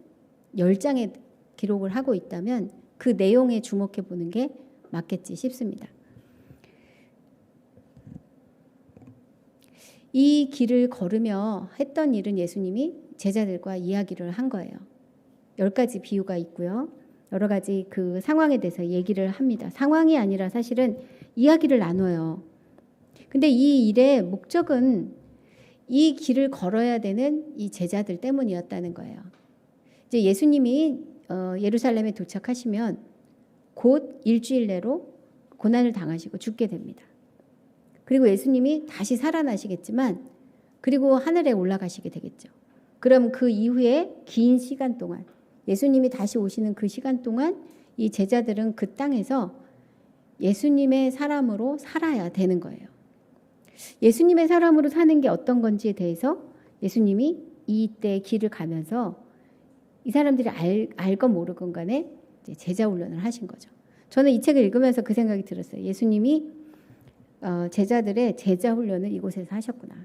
10장에 기록을 하고 있다면 그 내용에 주목해 보는 게 맞겠지 싶습니다. 이 길을 걸으며 했던 일은 예수님이 제자들과 이야기를 한 거예요. 10가지 비유가 있고요. 여러 가지 그 상황에 대해서 얘기를 합니다. 상황이 아니라 사실은 이야기를 나눠요. 근데 이 일의 목적은 이 길을 걸어야 되는 이 제자들 때문이었다는 거예요. 이제 예수님이 예루살렘에 도착하시면 곧 일주일 내로 고난을 당하시고 죽게 됩니다. 그리고 예수님이 다시 살아나시겠지만 그리고 하늘에 올라가시게 되겠죠. 그럼 그 이후에 긴 시간 동안 예수님이 다시 오시는 그 시간 동안 이 제자들은 그 땅에서 예수님의 사람으로 살아야 되는 거예요. 예수님의 사람으로 사는 게 어떤 건지에 대해서 예수님이 이때 길을 가면서 이 사람들이 알건 모르건 간에 제자 훈련을 하신 거죠. 저는 이 책을 읽으면서 그 생각이 들었어요. 예수님이 제자들의 제자 훈련을 이곳에서 하셨구나.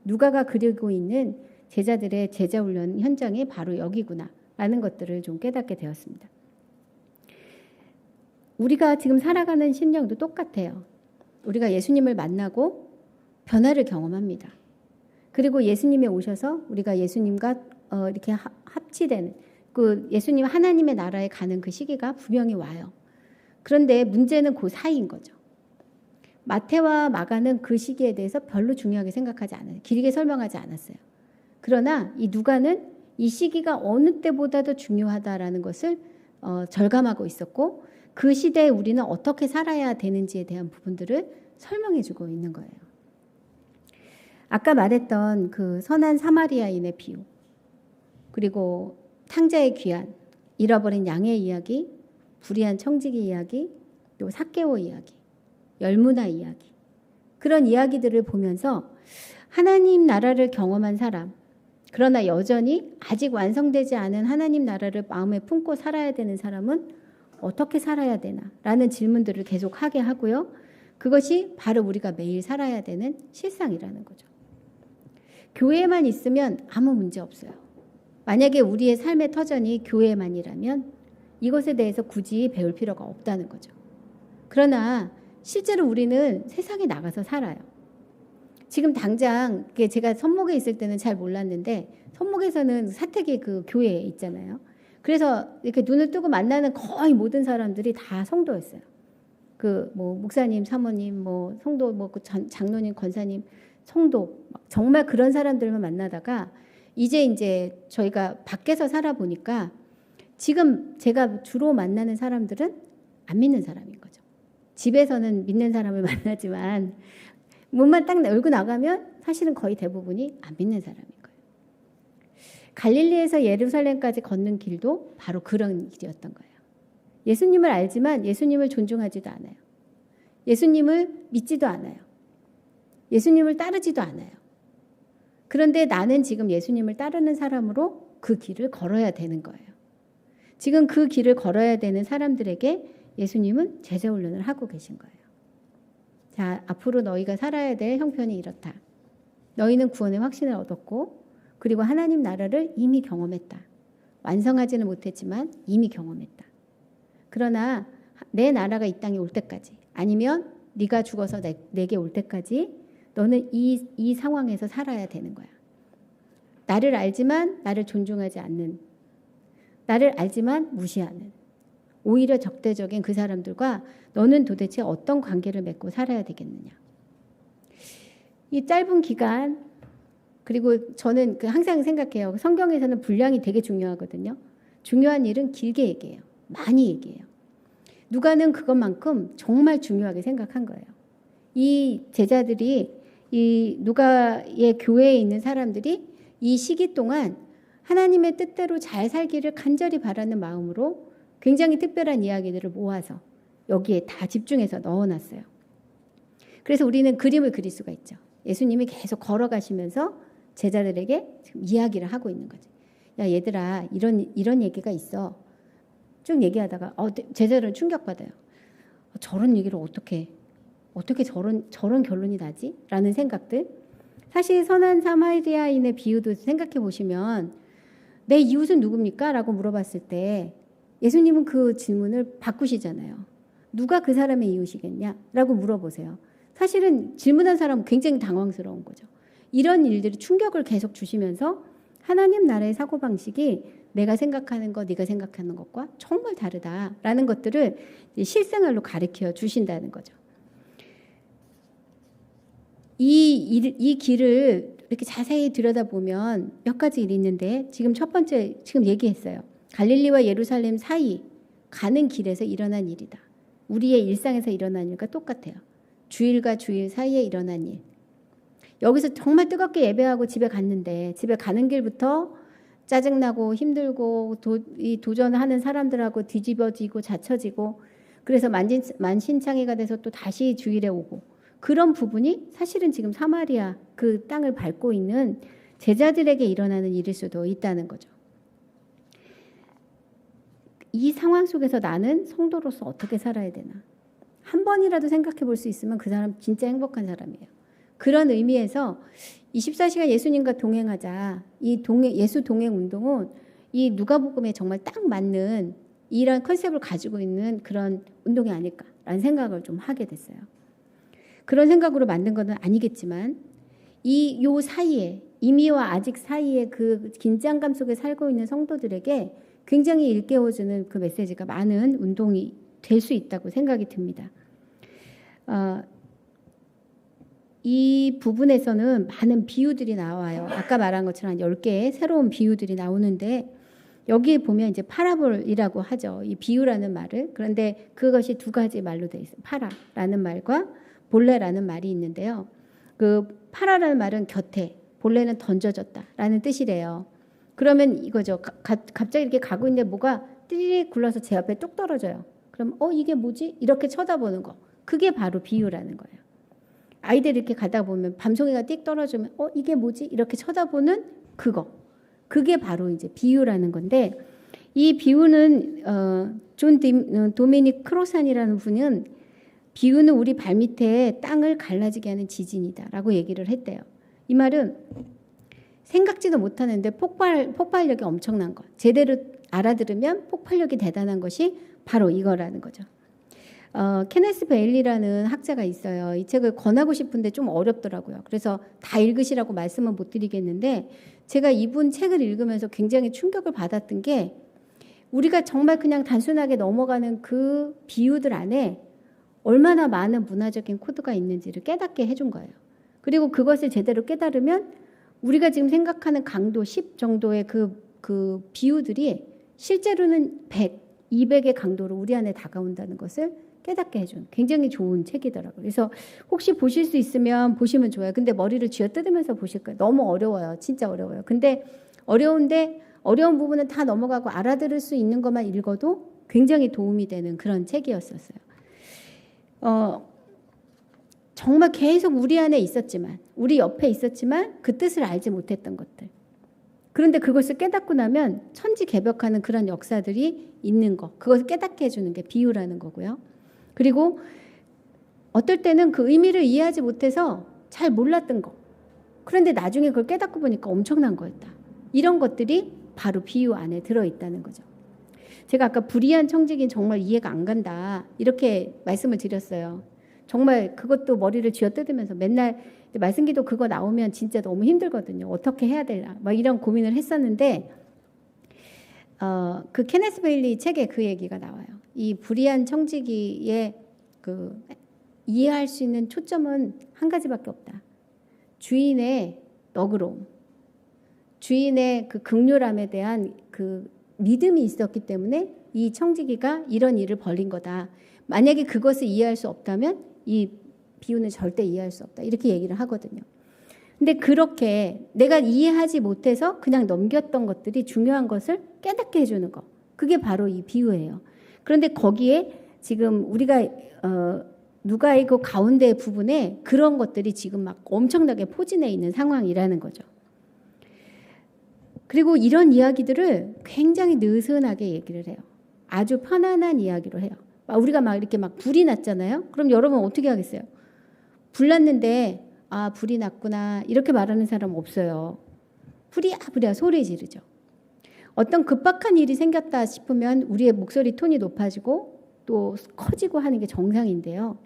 누가가 그리고 있는 제자들의 제자 훈련 현장이 바로 여기구나 라는 것들을 좀 깨닫게 되었습니다. 우리가 지금 살아가는 심령도 똑같아요. 우리가 예수님을 만나고 변화를 경험합니다. 그리고 예수님이 오셔서 우리가 예수님과 이렇게 합치되는 그 예수님 하나님의 나라에 가는 그 시기가 분명히 와요. 그런데 문제는 그 사이인 거죠. 마태와 마가는 그 시기에 대해서 별로 중요하게 생각하지 않아요. 길게 설명하지 않았어요. 그러나 이 누가는 이 시기가 어느 때보다도 중요하다라는 것을 절감하고 있었고 그 시대에 우리는 어떻게 살아야 되는지에 대한 부분들을 설명해 주고 있는 거예요. 아까 말했던 그 선한 사마리아인의 비유, 그리고 탕자의 귀환, 잃어버린 양의 이야기, 불의한 청지기 이야기, 또 삭개오 이야기, 열무나 이야기, 그런 이야기들을 보면서 하나님 나라를 경험한 사람, 그러나 여전히 아직 완성되지 않은 하나님 나라를 마음에 품고 살아야 되는 사람은 어떻게 살아야 되나? 라는 질문들을 계속 하게 하고요. 그것이 바로 우리가 매일 살아야 되는 실상이라는 거죠. 교회에만 있으면 아무 문제 없어요. 만약에 우리의 삶의 터전이 교회만이라면 이것에 대해서 굳이 배울 필요가 없다는 거죠. 그러나 실제로 우리는 세상에 나가서 살아요. 지금 당장 제가 선목에 있을 때는 잘 몰랐는데 선목에서는 사택이 그 교회에 있잖아요. 그래서 이렇게 눈을 뜨고 만나는 거의 모든 사람들이 다 성도였어요. 그 뭐 목사님, 사모님, 뭐 성도, 뭐 장로님, 권사님, 성도, 정말 그런 사람들만 만나다가 이제 저희가 밖에서 살아보니까 지금 제가 주로 만나는 사람들은 안 믿는 사람인 거죠. 집에서는 믿는 사람을 만나지만 문만 딱 열고 나가면 사실은 거의 대부분이 안 믿는 사람인 거예요. 갈릴리에서 예루살렘까지 걷는 길도 바로 그런 길이었던 거예요. 예수님을 알지만 예수님을 존중하지도 않아요. 예수님을 믿지도 않아요. 예수님을 따르지도 않아요. 그런데 나는 지금 예수님을 따르는 사람으로 그 길을 걸어야 되는 거예요. 지금 그 길을 걸어야 되는 사람들에게 예수님은 제자훈련을 하고 계신 거예요. 자, 앞으로 너희가 살아야 될 형편이 이렇다. 너희는 구원의 확신을 얻었고 그리고 하나님 나라를 이미 경험했다. 완성하지는 못했지만 이미 경험했다. 그러나 내 나라가 이 땅에 올 때까지 아니면 네가 죽어서 내게 올 때까지 너는 이 상황에서 살아야 되는 거야. 나를 알지만 나를 존중하지 않는, 나를 알지만 무시하는, 오히려 적대적인 그 사람들과 너는 도대체 어떤 관계를 맺고 살아야 되겠느냐. 이 짧은 기간, 그리고 저는 항상 생각해요. 성경에서는 분량이 되게 중요하거든요. 중요한 일은 길게 얘기해요. 많이 얘기해요. 누가는 그것만큼 정말 중요하게 생각한 거예요. 이 제자들이, 이 누가의 교회에 있는 사람들이 이 시기 동안 하나님의 뜻대로 잘 살기를 간절히 바라는 마음으로 굉장히 특별한 이야기들을 모아서 여기에 다 집중해서 넣어놨어요. 그래서 우리는 그림을 그릴 수가 있죠. 예수님이 계속 걸어가시면서 제자들에게 지금 이야기를 하고 있는 거죠. 야, 얘들아, 이런 얘기가 있어. 쭉 얘기하다가 제자들은 충격받아요. 저런 얘기를 어떻게 저런 결론이 나지? 라는 생각들. 사실 선한 사마리아인의 비유도 생각해 보시면 내 이웃은 누굽니까? 라고 물어봤을 때 예수님은 그 질문을 바꾸시잖아요. 누가 그 사람의 이웃이겠냐? 라고 물어보세요. 사실은 질문한 사람은 굉장히 당황스러운 거죠. 이런 일들이 충격을 계속 주시면서 하나님 나라의 사고방식이 내가 생각하는 것, 네가 생각하는 것과 정말 다르다라는 것들을 실생활로 가르쳐 주신다는 거죠. 이 길을 이렇게 자세히 들여다보면 몇 가지 일이 있는데 지금 첫 번째 지금 얘기했어요. 갈릴리와 예루살렘 사이 가는 길에서 일어난 일이다. 우리의 일상에서 일어난 일과 똑같아요. 주일과 주일 사이에 일어난 일. 여기서 정말 뜨겁게 예배하고 집에 갔는데 집에 가는 길부터 짜증나고 힘들고 도전하는 사람들하고 뒤집어지고 자처지고 그래서 만신창이가 돼서 또 다시 주일에 오고 그런 부분이 사실은 지금 사마리아 그 땅을 밟고 있는 제자들에게 일어나는 일일 수도 있다는 거죠. 이 상황 속에서 나는 성도로서 어떻게 살아야 되나. 한 번이라도 생각해 볼 수 있으면 그 사람 진짜 행복한 사람이에요. 그런 의미에서 24시간 예수님과 동행하자. 예수 동행 운동은 이 누가복음에 정말 딱 맞는 이런 컨셉을 가지고 있는 그런 운동이 아닐까라는 생각을 좀 하게 됐어요. 그런 생각으로 만든 것은 아니겠지만 요 사이에 이미와 아직 사이에 그 긴장감 속에 살고 있는 성도들에게 굉장히 일깨워주는 그 메시지가 많은 운동이 될 수 있다고 생각이 듭니다. 이 부분에서는 많은 비유들이 나와요. 아까 말한 것처럼 10개의 새로운 비유들이 나오는데 여기에 보면 이제 파라볼이라고 하죠. 이 비유라는 말을. 그런데 그것이 두 가지 말로 되어 있어요. 파라라는 말과 볼레라는 말이 있는데요. 그 파라라는 말은 곁에, 볼레는 던져졌다라는 뜻이래요. 그러면 이거죠. 갑자기 이렇게 가고 있는데 뭐가 띠리릭 굴러서 제 앞에 뚝 떨어져요. 그럼 이게 뭐지? 이렇게 쳐다보는 거. 그게 바로 비유라는 거예요. 아이들이 이렇게 가다 보면 밤송이가 띡 떨어지면 이게 뭐지? 이렇게 쳐다보는 그거. 그게 바로 이제 비유라는 건데 이 비유는 존 도미닉 크로산이라는 분은 비유는 우리 발밑에 땅을 갈라지게 하는 지진이다라고 얘기를 했대요. 이 말은 생각지도 못하는데 폭발력이 엄청난 것. 제대로 알아들으면 폭발력이 대단한 것이 바로 이거라는 거죠. 케네스 베일리라는 학자가 있어요. 이 책을 권하고 싶은데 좀 어렵더라고요. 그래서 다 읽으시라고 말씀은 못 드리겠는데 제가 이분 책을 읽으면서 굉장히 충격을 받았던 게 우리가 정말 그냥 단순하게 넘어가는 그 비유들 안에 얼마나 많은 문화적인 코드가 있는지를 깨닫게 해준 거예요. 그리고 그것을 제대로 깨달으면 우리가 지금 생각하는 강도 10 정도의 그 비유들이 실제로는 100, 200의 강도로 우리 안에 다가온다는 것을 깨닫게 해준 굉장히 좋은 책이더라고요. 그래서 혹시 보실 수 있으면 보시면 좋아요. 근데 머리를 쥐어뜯으면서 보실 거예요. 너무 어려워요. 진짜 어려워요. 근데 어려운데 어려운 부분은 다 넘어가고 알아들을 수 있는 것만 읽어도 굉장히 도움이 되는 그런 책이었었어요. 정말 계속 우리 안에 있었지만 우리 옆에 있었지만 그 뜻을 알지 못했던 것들. 그런데 그것을 깨닫고 나면 천지개벽하는 그런 역사들이 있는 것. 그것을 깨닫게 해주는 게 비유라는 거고요. 그리고 어떨 때는 그 의미를 이해하지 못해서 잘 몰랐던 거. 그런데 나중에 그걸 깨닫고 보니까 엄청난 거였다. 이런 것들이 바로 비유 안에 들어있다는 거죠. 제가 아까 불의한 청지기는 정말 이해가 안 간다. 이렇게 말씀을 드렸어요. 정말 그것도 머리를 쥐어뜯으면서 맨날 말씀기도 그거 나오면 진짜 너무 힘들거든요. 어떻게 해야 되나 막 이런 고민을 했었는데 그 케네스 베일리 책에 그 얘기가 나와요. 이 불의한 청지기의 그 이해할 수 있는 초점은 한 가지밖에 없다. 주인의 너그러움, 주인의 그 극률함에 대한 그 믿음이 있었기 때문에 이 청지기가 이런 일을 벌인 거다. 만약에 그것을 이해할 수 없다면 이 비유는 절대 이해할 수 없다. 이렇게 얘기를 하거든요. 근데 그렇게 내가 이해하지 못해서 그냥 넘겼던 것들이 중요한 것을 깨닫게 해주는 거. 그게 바로 이 비유예요. 그런데 거기에 지금 우리가 누가의 그 가운데 부분에 그런 것들이 지금 막 엄청나게 포진해 있는 상황이라는 거죠. 그리고 이런 이야기들을 굉장히 느슨하게 얘기를 해요. 아주 편안한 이야기로 해요. 우리가 막 이렇게 막 불이 났잖아요. 그럼 여러분 어떻게 하겠어요? 불 났는데 불이 났구나 이렇게 말하는 사람 없어요. 부랴부랴 소리 지르죠. 어떤 급박한 일이 생겼다 싶으면 우리의 목소리 톤이 높아지고 또 커지고 하는 게 정상인데요.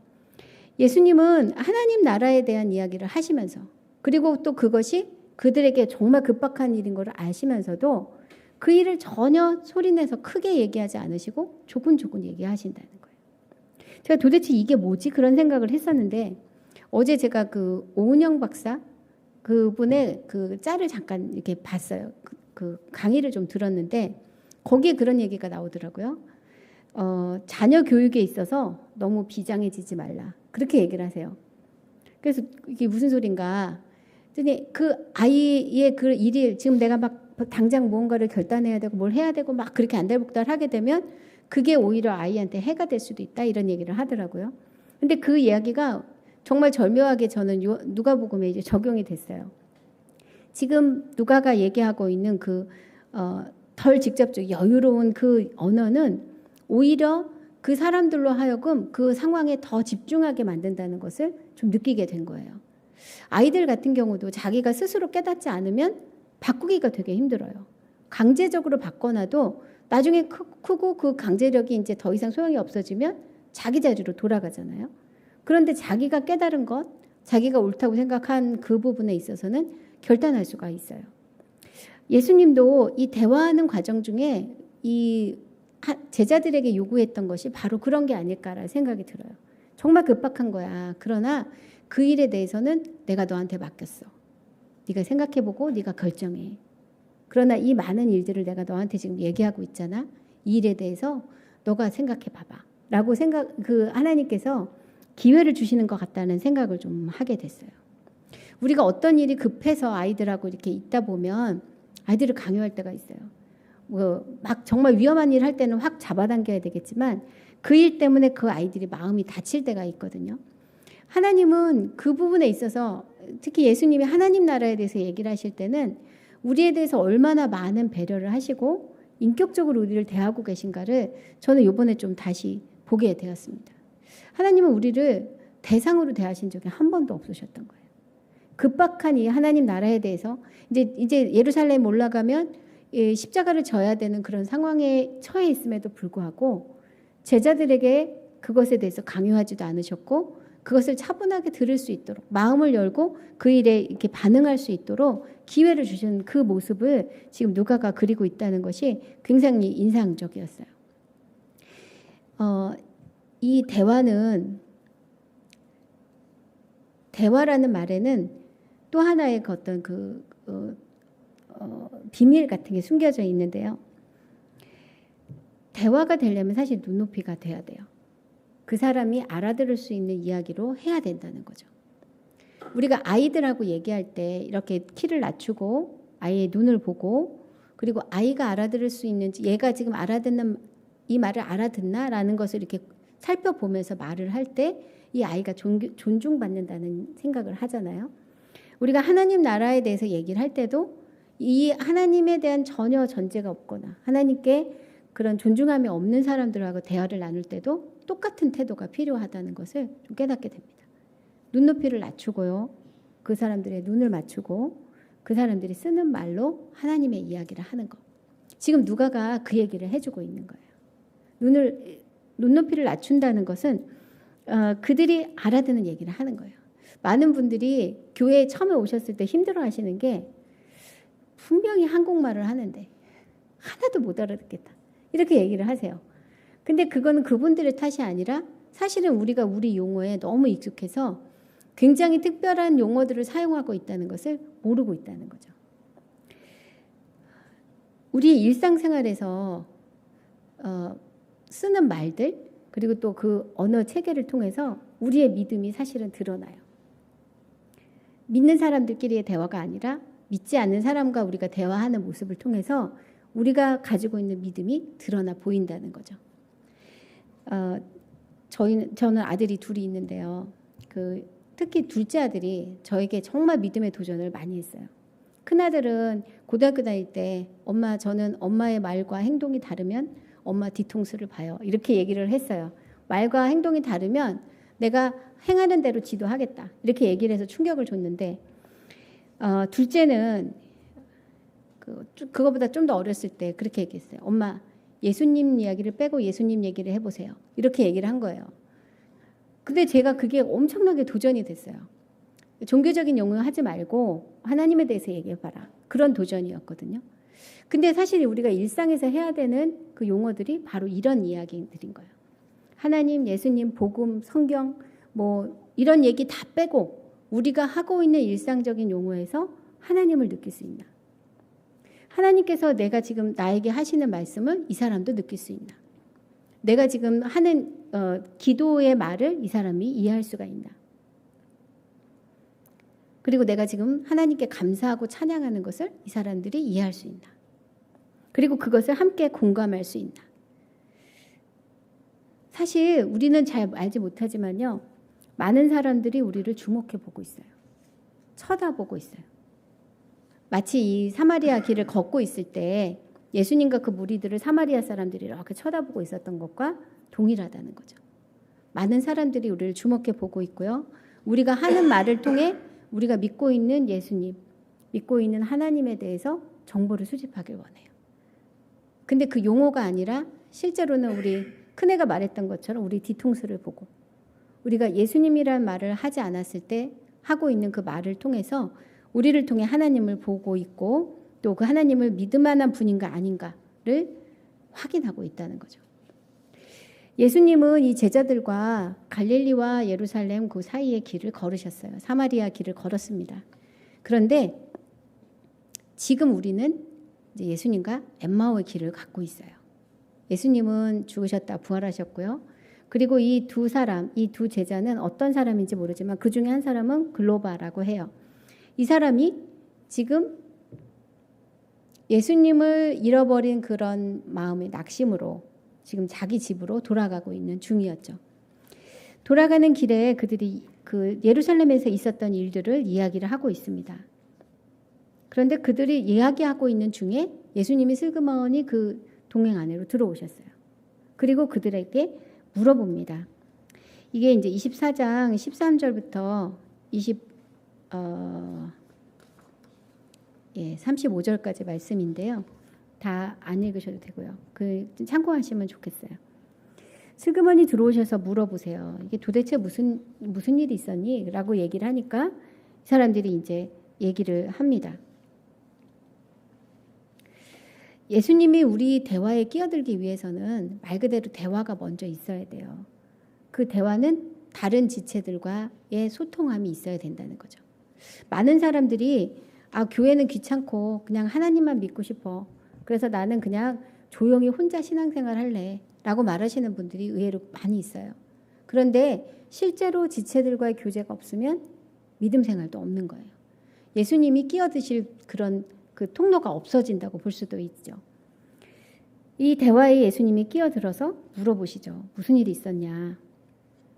예수님은 하나님 나라에 대한 이야기를 하시면서 그리고 또 그것이 그들에게 정말 급박한 일인 걸 아시면서도 그 일을 전혀 소리내서 크게 얘기하지 않으시고 조근조근 얘기하신다는 거예요. 제가 도대체 이게 뭐지? 그런 생각을 했었는데 어제 제가 그 오은영 박사 그분의 그 짤을 잠깐 이렇게 봤어요. 그 강의를 좀 들었는데 거기에 그런 얘기가 나오더라고요. 자녀 교육에 있어서 너무 비장해지지 말라. 그렇게 얘기를 하세요. 그래서 이게 무슨 소린가? 그 아이의 그 일이 지금 내가 막 당장 무언가를 결단해야 되고 뭘 해야 되고 막 그렇게 안달복달 하게 되면 그게 오히려 아이한테 해가 될 수도 있다 이런 얘기를 하더라고요. 근데 그 이야기가 정말 절묘하게 저는 누가복음에 이제 적용이 됐어요. 지금 누가가 얘기하고 있는 그 덜 직접적 여유로운 그 언어는 오히려 그 사람들로 하여금 그 상황에 더 집중하게 만든다는 것을 좀 느끼게 된 거예요. 아이들 같은 경우도 자기가 스스로 깨닫지 않으면 바꾸기가 되게 힘들어요. 강제적으로 바꿔놔도 나중에 크고 그 강제력이 이제 더 이상 소용이 없어지면 자기 자리로 돌아가잖아요. 그런데 자기가 깨달은 것, 자기가 옳다고 생각한 그 부분에 있어서는 결단할 수가 있어요. 예수님도 이 대화하는 과정 중에 이 제자들에게 요구했던 것이 바로 그런 게 아닐까라는 생각이 들어요. 정말 급박한 거야. 그러나 그 일에 대해서는 내가 너한테 맡겼어. 네가 생각해보고 네가 결정해. 그러나 이 많은 일들을 내가 너한테 지금 얘기하고 있잖아. 이 일에 대해서 너가 생각해봐봐. 라고 하나님께서 기회를 주시는 것 같다는 생각을 좀 하게 됐어요. 우리가 어떤 일이 급해서 아이들하고 이렇게 있다 보면 아이들을 강요할 때가 있어요. 막 정말 위험한 일 할 때는 확 잡아당겨야 되겠지만 그 일 때문에 그 아이들이 마음이 다칠 때가 있거든요. 하나님은 그 부분에 있어서 특히 예수님이 하나님 나라에 대해서 얘기를 하실 때는 우리에 대해서 얼마나 많은 배려를 하시고 인격적으로 우리를 대하고 계신가를 저는 이번에 좀 다시 보게 되었습니다. 하나님은 우리를 대상으로 대하신 적이 한 번도 없으셨던 거예요. 급박한 이 하나님 나라에 대해서 이제 예루살렘 올라가면 십자가를 져야 되는 그런 상황에 처해 있음에도 불구하고 제자들에게 그것에 대해서 강요하지도 않으셨고 그것을 차분하게 들을 수 있도록 마음을 열고 그 일에 이렇게 반응할 수 있도록 기회를 주신 그 모습을 지금 누가가 그리고 있다는 것이 굉장히 인상적이었어요. 이 대화라는 말에는 또 하나의 어떤 비밀 같은 게 숨겨져 있는데요. 대화가 되려면 사실 눈높이가 돼야 돼요. 그 사람이 알아들을 수 있는 이야기로 해야 된다는 거죠. 우리가 아이들하고 얘기할 때 이렇게 키를 낮추고 아이의 눈을 보고 그리고 아이가 알아들을 수 있는지 얘가 지금 이 말을 알아듣나라는 것을 이렇게 살펴보면서 말을 할 때 이 아이가 존중받는다는 생각을 하잖아요. 우리가 하나님 나라에 대해서 얘기를 할 때도 이 하나님에 대한 전혀 전제가 없거나 하나님께 그런 존중함이 없는 사람들하고 대화를 나눌 때도 똑같은 태도가 필요하다는 것을 좀 깨닫게 됩니다. 눈높이를 낮추고요. 그 사람들의 눈을 맞추고 그 사람들이 쓰는 말로 하나님의 이야기를 하는 것. 지금 누가가 그 얘기를 해주고 있는 거예요. 눈높이를 낮춘다는 것은 그들이 알아듣는 얘기를 하는 거예요. 많은 분들이 교회에 처음에 오셨을 때 힘들어 하시는 게 분명히 한국말을 하는데 하나도 못 알아듣겠다. 이렇게 얘기를 하세요. 근데 그거는 그분들의 탓이 아니라 사실은 우리가 우리 용어에 너무 익숙해서 굉장히 특별한 용어들을 사용하고 있다는 것을 모르고 있다는 거죠. 우리 일상생활에서 쓰는 말들 그리고 또 그 언어 체계를 통해서 우리의 믿음이 사실은 드러나요. 믿는 사람들끼리의 대화가 아니라 믿지 않는 사람과 우리가 대화하는 모습을 통해서 우리가 가지고 있는 믿음이 드러나 보인다는 거죠. 저는 아들이 둘이 있는데요. 특히 둘째 아들이 저에게 정말 믿음의 도전을 많이 했어요. 큰아들은 고등학교 다닐 때 저는 엄마의 말과 행동이 다르면 엄마 뒤통수를 봐요. 이렇게 얘기를 했어요. 말과 행동이 다르면 내가 행하는 대로 지도하겠다. 이렇게 얘기를 해서 충격을 줬는데 둘째는 그거보다 좀 더 어렸을 때 그렇게 얘기했어요. 엄마, 예수님 이야기를 빼고 예수님 얘기를 해보세요. 이렇게 얘기를 한 거예요. 근데 제가 그게 엄청나게 도전이 됐어요. 종교적인 용어 하지 말고 하나님에 대해서 얘기해봐라. 그런 도전이었거든요. 근데 사실 우리가 일상에서 해야 되는 그 용어들이 바로 이런 이야기들인 거예요. 하나님, 예수님, 복음, 성경 이런 얘기 다 빼고 우리가 하고 있는 일상적인 용어에서 하나님을 느낄 수 있나? 하나님께서 내가 지금 나에게 하시는 말씀을 이 사람도 느낄 수 있나? 내가 지금 하는 기도의 말을 이 사람이 이해할 수가 있나? 그리고 내가 지금 하나님께 감사하고 찬양하는 것을 이 사람들이 이해할 수 있나? 그리고 그것을 함께 공감할 수 있나? 사실 우리는 잘 알지 못하지만요. 많은 사람들이 우리를 주목해 보고 있어요. 쳐다보고 있어요. 마치 이 사마리아 길을 걷고 있을 때 예수님과 그 무리들을 사마리아 사람들이 이렇게 쳐다보고 있었던 것과 동일하다는 거죠. 많은 사람들이 우리를 주목해 보고 있고요. 우리가 하는 말을 통해 우리가 믿고 있는 예수님, 믿고 있는 하나님에 대해서 정보를 수집하길 원해요. 근데 그 용어가 아니라 실제로는 우리 큰애가 말했던 것처럼 우리 뒤통수를 보고 우리가 예수님이라는 말을 하지 않았을 때 하고 있는 그 말을 통해서 우리를 통해 하나님을 보고 있고 또 그 하나님을 믿을 만한 분인가 아닌가를 확인하고 있다는 거죠. 예수님은 이 제자들과 갈릴리와 예루살렘 그 사이의 길을 걸으셨어요. 사마리아 길을 걸었습니다. 그런데 지금 우리는 이제 예수님과 엠마오의 길을 갖고 있어요. 예수님은 죽으셨다 부활하셨고요. 그리고 이 두 사람, 이 두 제자는 어떤 사람인지 모르지만 그 중에 한 사람은 글로바라고 해요. 이 사람이 지금 예수님을 잃어버린 그런 마음의 낙심으로 지금 자기 집으로 돌아가고 있는 중이었죠. 돌아가는 길에 그들이 그 예루살렘에서 있었던 일들을 이야기를 하고 있습니다. 그런데 그들이 이야기하고 있는 중에 예수님이 슬그머니 그 동행 안으로 들어오셨어요. 그리고 그들에게 물어봅니다. 이게 이제 24장 13절부터 35절까지 말씀인데요. 다 안 읽으셔도 되고요. 그 참고하시면 좋겠어요. 슬그머니 들어오셔서 물어보세요. 이게 도대체 무슨 일이 있었니? 라고 얘기를 하니까 사람들이 이제 얘기를 합니다. 예수님이 우리 대화에 끼어들기 위해서는 말 그대로 대화가 먼저 있어야 돼요. 그 대화는 다른 지체들과의 소통함이 있어야 된다는 거죠. 많은 사람들이 교회는 귀찮고 그냥 하나님만 믿고 싶어. 그래서 나는 그냥 조용히 혼자 신앙생활 할래. 라고 말하시는 분들이 의외로 많이 있어요. 그런데 실제로 지체들과의 교제가 없으면 믿음 생활도 없는 거예요. 예수님이 끼어드실 그런 그 통로가 없어진다고 볼 수도 있죠. 이 대화에 예수님이 끼어들어서 물어보시죠. 무슨 일이 있었냐.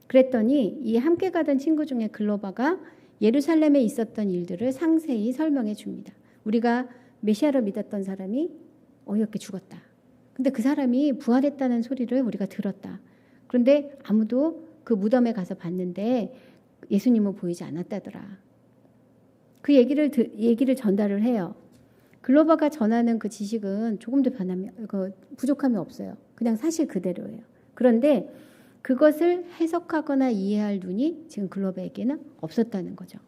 그랬더니 이 함께 가던 친구 중에 글로바가 예루살렘에 있었던 일들을 상세히 설명해 줍니다. 우리가 메시아를 믿었던 사람이 어이없게 죽었다. 근데 그 사람이 부활했다는 소리를 우리가 들었다. 그런데 아무도 그 무덤에 가서 봤는데 예수님은 보이지 않았다더라. 그 얘기를 전달을 해요. 글로바가 전하는 그 지식은 조금도 부족함이 없어요. 그냥 사실 그대로예요. 그런데 그것을 해석하거나 이해할 눈이 지금 글로바에게는 없었다는 거죠.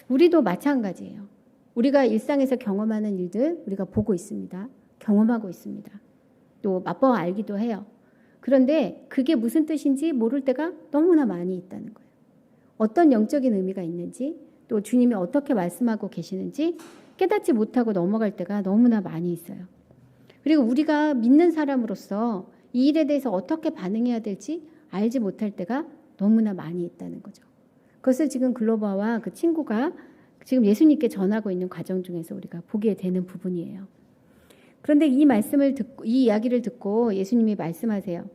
우리도 마찬가지예요. 우리가 일상에서 경험하는 일들 우리가 보고 있습니다. 경험하고 있습니다. 또 맛보아 알기도 해요. 그런데 그게 무슨 뜻인지 모를 때가 너무나 많이 있다는 거예요. 어떤 영적인 의미가 있는지 또 주님이 어떻게 말씀하고 계시는지 깨닫지 못하고 넘어갈 때가 너무나 많이 있어요. 그리고 우리가 믿는 사람으로서 이 일에 대해서 어떻게 반응해야 될지 알지 못할 때가 너무나 많이 있다는 거죠. 그것을 지금 글로바와 그 친구가 지금 예수님께 전하고 있는 과정 중에서 우리가 보게 되는 부분이에요. 그런데 이 이야기를 듣고 예수님이 말씀하세요.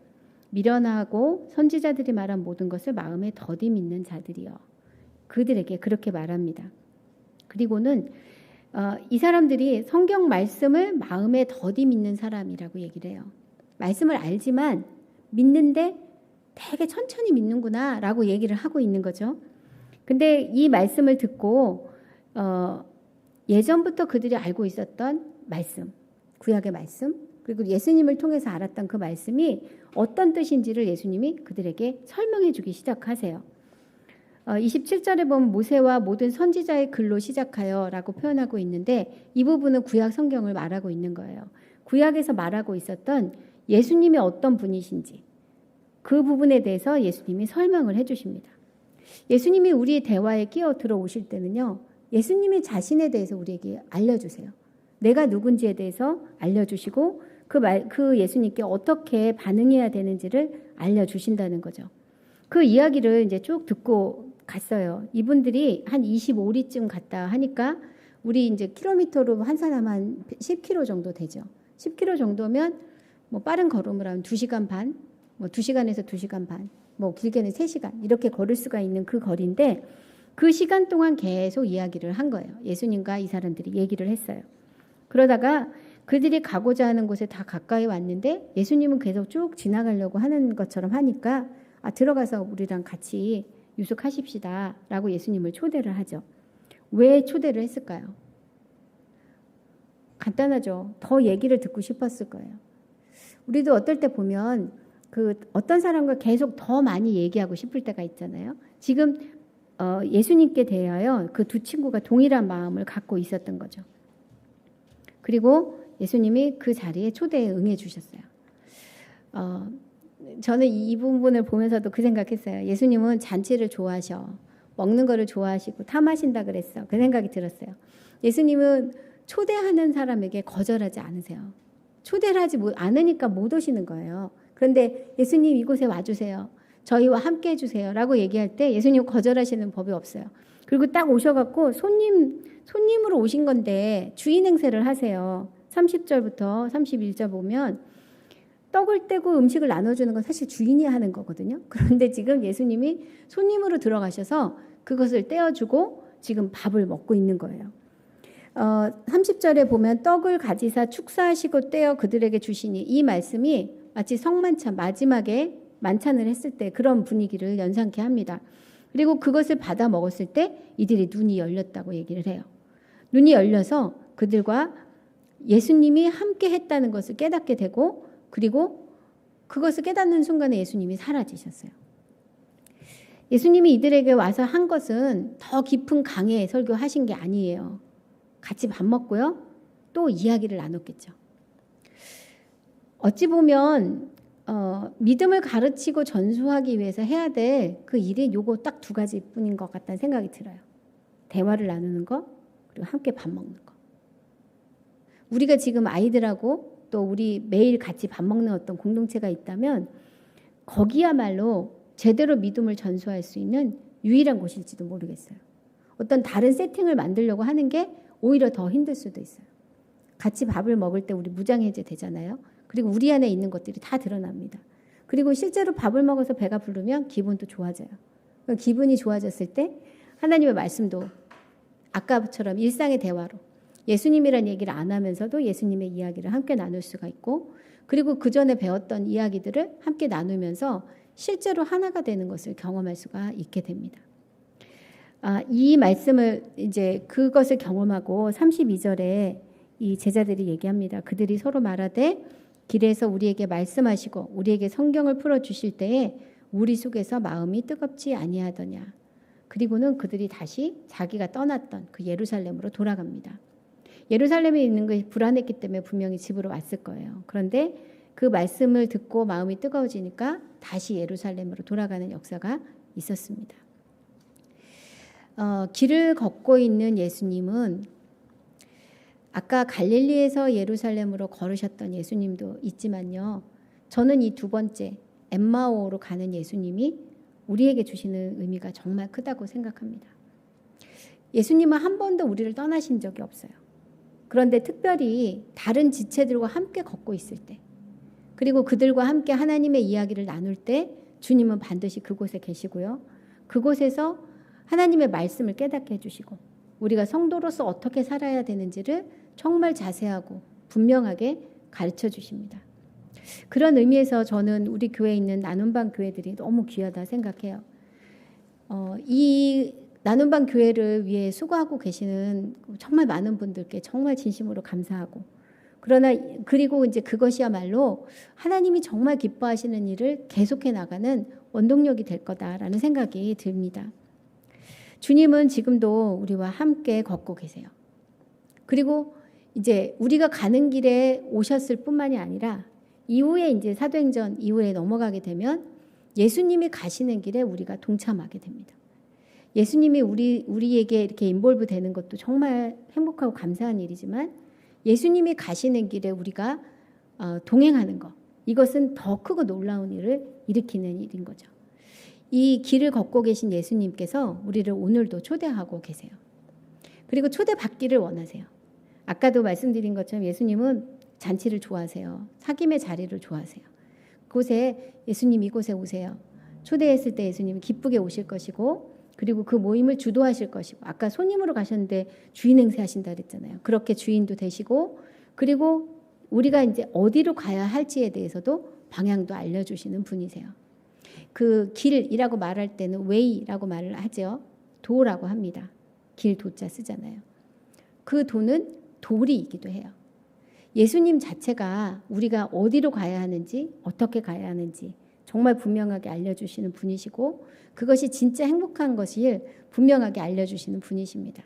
미련하고 선지자들이 말한 모든 것을 마음에 더디 믿는 자들이요. 그들에게 그렇게 말합니다. 그리고는 이 사람들이 성경 말씀을 마음에 더디 믿는 사람이라고 얘기를 해요. 말씀을 알지만 믿는데 되게 천천히 믿는구나 라고 얘기를 하고 있는 거죠. 근데 이 말씀을 듣고 예전부터 그들이 알고 있었던 말씀, 구약의 말씀, 그리고 예수님을 통해서 알았던 그 말씀이 어떤 뜻인지를 예수님이 그들에게 설명해 주기 시작하세요. 27절에 보면 모세와 모든 선지자의 글로 시작하여 라고 표현하고 있는데 이 부분은 구약 성경을 말하고 있는 거예요. 구약에서 말하고 있었던 예수님이 어떤 분이신지 그 부분에 대해서 예수님이 설명을 해 주십니다. 예수님이 우리의 대화에 끼어 들어오실 때는요. 예수님이 자신에 대해서 우리에게 알려주세요. 내가 누군지에 대해서 알려주시고 그 예수님께 어떻게 반응해야 되는지를 알려주신다는 거죠. 그 이야기를 이제 쭉 듣고 갔어요. 이분들이 한 25리쯤 갔다 하니까 우리 이제 킬로미터로 한 사람 한 10km 정도 되죠. 10km 정도면 뭐 빠른 걸음을 하면 2시간 반, 뭐 2시간에서 2시간 반, 뭐 길게는 3시간 이렇게 걸을 수가 있는 그 거리인데 그 시간 동안 계속 이야기를 한 거예요. 예수님과 이 사람들이 얘기를 했어요. 그러다가 그들이 가고자 하는 곳에 다 가까이 왔는데 예수님은 계속 쭉 지나가려고 하는 것처럼 하니까 들어가서 우리랑 같이 유숙하십시다 라고 예수님을 초대를 하죠. 왜 초대를 했을까요? 간단하죠. 더 얘기를 듣고 싶었을 거예요. 우리도 어떨 때 보면 그 어떤 사람과 계속 더 많이 얘기하고 싶을 때가 있잖아요. 지금 예수님께 대하여 그 두 친구가 동일한 마음을 갖고 있었던 거죠. 그리고 예수님이 그 자리에 초대에 응해 주셨어요. 저는 이 부분을 보면서도 그 생각했어요. 예수님은 잔치를 좋아하셔. 먹는 거를 좋아하시고 탐하신다 그랬어. 그 생각이 들었어요. 예수님은 초대하는 사람에게 거절하지 않으세요. 초대를 하지 않으니까 못 오시는 거예요. 그런데 예수님 이곳에 와주세요. 저희와 함께 해주세요. 라고 얘기할 때 예수님 거절하시는 법이 없어요. 그리고 딱 오셔갖고 손님으로 오신 건데 주인 행세를 하세요. 30절부터 31절 보면 떡을 떼고 음식을 나눠주는 건 사실 주인이 하는 거거든요. 그런데 지금 예수님이 손님으로 들어가셔서 그것을 떼어주고 지금 밥을 먹고 있는 거예요. 30절에 보면 떡을 가지사 축사하시고 떼어 그들에게 주시니, 이 말씀이 마치 성만찬 마지막에 만찬을 했을 때 그런 분위기를 연상케 합니다. 그리고 그것을 받아 먹었을 때 이들이 눈이 열렸다고 얘기를 해요. 눈이 열려서 그들과 예수님이 함께 했다는 것을 깨닫게 되고, 그리고 그것을 깨닫는 순간에 예수님이 사라지셨어요. 예수님이 이들에게 와서 한 것은 더 깊은 강의 설교하신 게 아니에요. 같이 밥 먹고요. 또 이야기를 나눴겠죠. 어찌 보면 믿음을 가르치고 전수하기 위해서 해야 될 그 일이 요거 딱 두 가지뿐인 것 같다는 생각이 들어요. 대화를 나누는 거, 그리고 함께 밥 먹는 거. 우리가 지금 아이들하고 또 우리 매일 같이 밥 먹는 어떤 공동체가 있다면 거기야말로 제대로 믿음을 전수할 수 있는 유일한 곳일지도 모르겠어요. 어떤 다른 세팅을 만들려고 하는 게 오히려 더 힘들 수도 있어요. 같이 밥을 먹을 때 우리 무장해제 되잖아요. 그리고 우리 안에 있는 것들이 다 드러납니다. 그리고 실제로 밥을 먹어서 배가 부르면 기분도 좋아져요. 기분이 좋아졌을 때 하나님의 말씀도 아까처럼 일상의 대화로 예수님이란 얘기를 안 하면서도 예수님의 이야기를 함께 나눌 수가 있고, 그리고 그 전에 배웠던 이야기들을 함께 나누면서 실제로 하나가 되는 것을 경험할 수가 있게 됩니다. 이 말씀을 이제 그것을 경험하고 32절에 이 제자들이 얘기합니다. 그들이 서로 말하되 길에서 우리에게 말씀하시고 우리에게 성경을 풀어주실 때에 우리 속에서 마음이 뜨겁지 아니하더냐. 그리고는 그들이 다시 자기가 떠났던 그 예루살렘으로 돌아갑니다. 예루살렘에 있는 것이 불안했기 때문에 분명히 집으로 왔을 거예요. 그런데 그 말씀을 듣고 마음이 뜨거워지니까 다시 예루살렘으로 돌아가는 역사가 있었습니다. 길을 걷고 있는 예수님은 아까 갈릴리에서 예루살렘으로 걸으셨던 예수님도 있지만요. 저는 이 두 번째 엠마오로 가는 예수님이 우리에게 주시는 의미가 정말 크다고 생각합니다. 예수님은 한 번도 우리를 떠나신 적이 없어요. 그런데 특별히 다른 지체들과 함께 걷고 있을 때, 그리고 그들과 함께 하나님의 이야기를 나눌 때 주님은 반드시 그곳에 계시고요. 그곳에서 하나님의 말씀을 깨닫게 해주시고 우리가 성도로서 어떻게 살아야 되는지를 정말 자세하고 분명하게 가르쳐 주십니다. 그런 의미에서 저는 우리 교회에 있는 나눔방 교회들이 너무 귀하다 생각해요. 이 나눔방 교회를 위해 수고하고 계시는 정말 많은 분들께 정말 진심으로 감사하고, 그리고 이제 그것이야말로 하나님이 정말 기뻐하시는 일을 계속해 나가는 원동력이 될 거다라는 생각이 듭니다. 주님은 지금도 우리와 함께 걷고 계세요. 그리고 이제 우리가 가는 길에 오셨을 뿐만이 아니라 이후에 이제 사도행전 이후에 넘어가게 되면 예수님이 가시는 길에 우리가 동참하게 됩니다. 예수님이 우리에게 이렇게 인볼브 되는 것도 정말 행복하고 감사한 일이지만 예수님이 가시는 길에 우리가 동행하는 것, 이것은 더 크고 놀라운 일을 일으키는 일인 거죠. 이 길을 걷고 계신 예수님께서 우리를 오늘도 초대하고 계세요. 그리고 초대받기를 원하세요. 아까도 말씀드린 것처럼 예수님은 잔치를 좋아하세요. 사귐의 자리를 좋아하세요. 그곳에 예수님 이곳에 오세요. 초대했을 때 예수님이 기쁘게 오실 것이고, 그리고 그 모임을 주도하실 것이고, 아까 손님으로 가셨는데 주인 행세하신다 그랬잖아요. 그렇게 주인도 되시고, 그리고 우리가 이제 어디로 가야 할지에 대해서도 방향도 알려주시는 분이세요. 그 길이라고 말할 때는 way라고 말을 하죠. 도라고 합니다. 길 도자 쓰잖아요. 그 도는 도리이기도 해요. 예수님 자체가 우리가 어디로 가야 하는지, 어떻게 가야 하는지 정말 분명하게 알려주시는 분이시고, 그것이 진짜 행복한 것을 분명하게 알려주시는 분이십니다.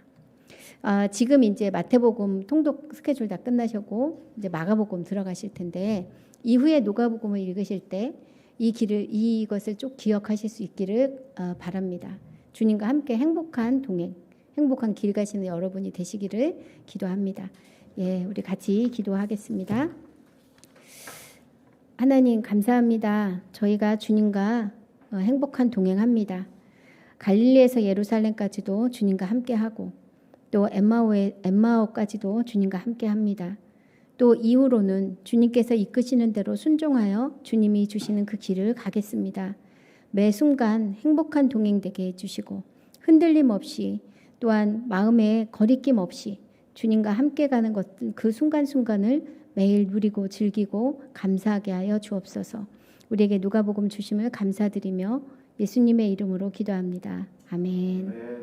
지금 이제 마태복음 통독 스케줄 다 끝나셨고 이제 마가복음 들어가실 텐데 이후에 누가복음을 읽으실 때 이것을 쭉 기억하실 수 있기를 바랍니다. 주님과 함께 행복한 동행, 행복한 길 가시는 여러분이 되시기를 기도합니다. 예, 우리 같이 기도하겠습니다. 하나님 감사합니다. 저희가 주님과 행복한 동행합니다. 갈릴리에서 예루살렘까지도 주님과 함께하고 또 엠마오까지도 주님과 함께합니다. 또 이후로는 주님께서 이끄시는 대로 순종하여 주님이 주시는 그 길을 가겠습니다. 매 순간 행복한 동행 되게 해주시고 흔들림 없이 또한 마음에 거리낌 없이 주님과 함께 가는 그 순간순간을 매일 누리고 즐기고 감사하게 하여 주옵소서. 우리에게 누가복음 주심을 감사드리며 예수님의 이름으로 기도합니다. 아멘.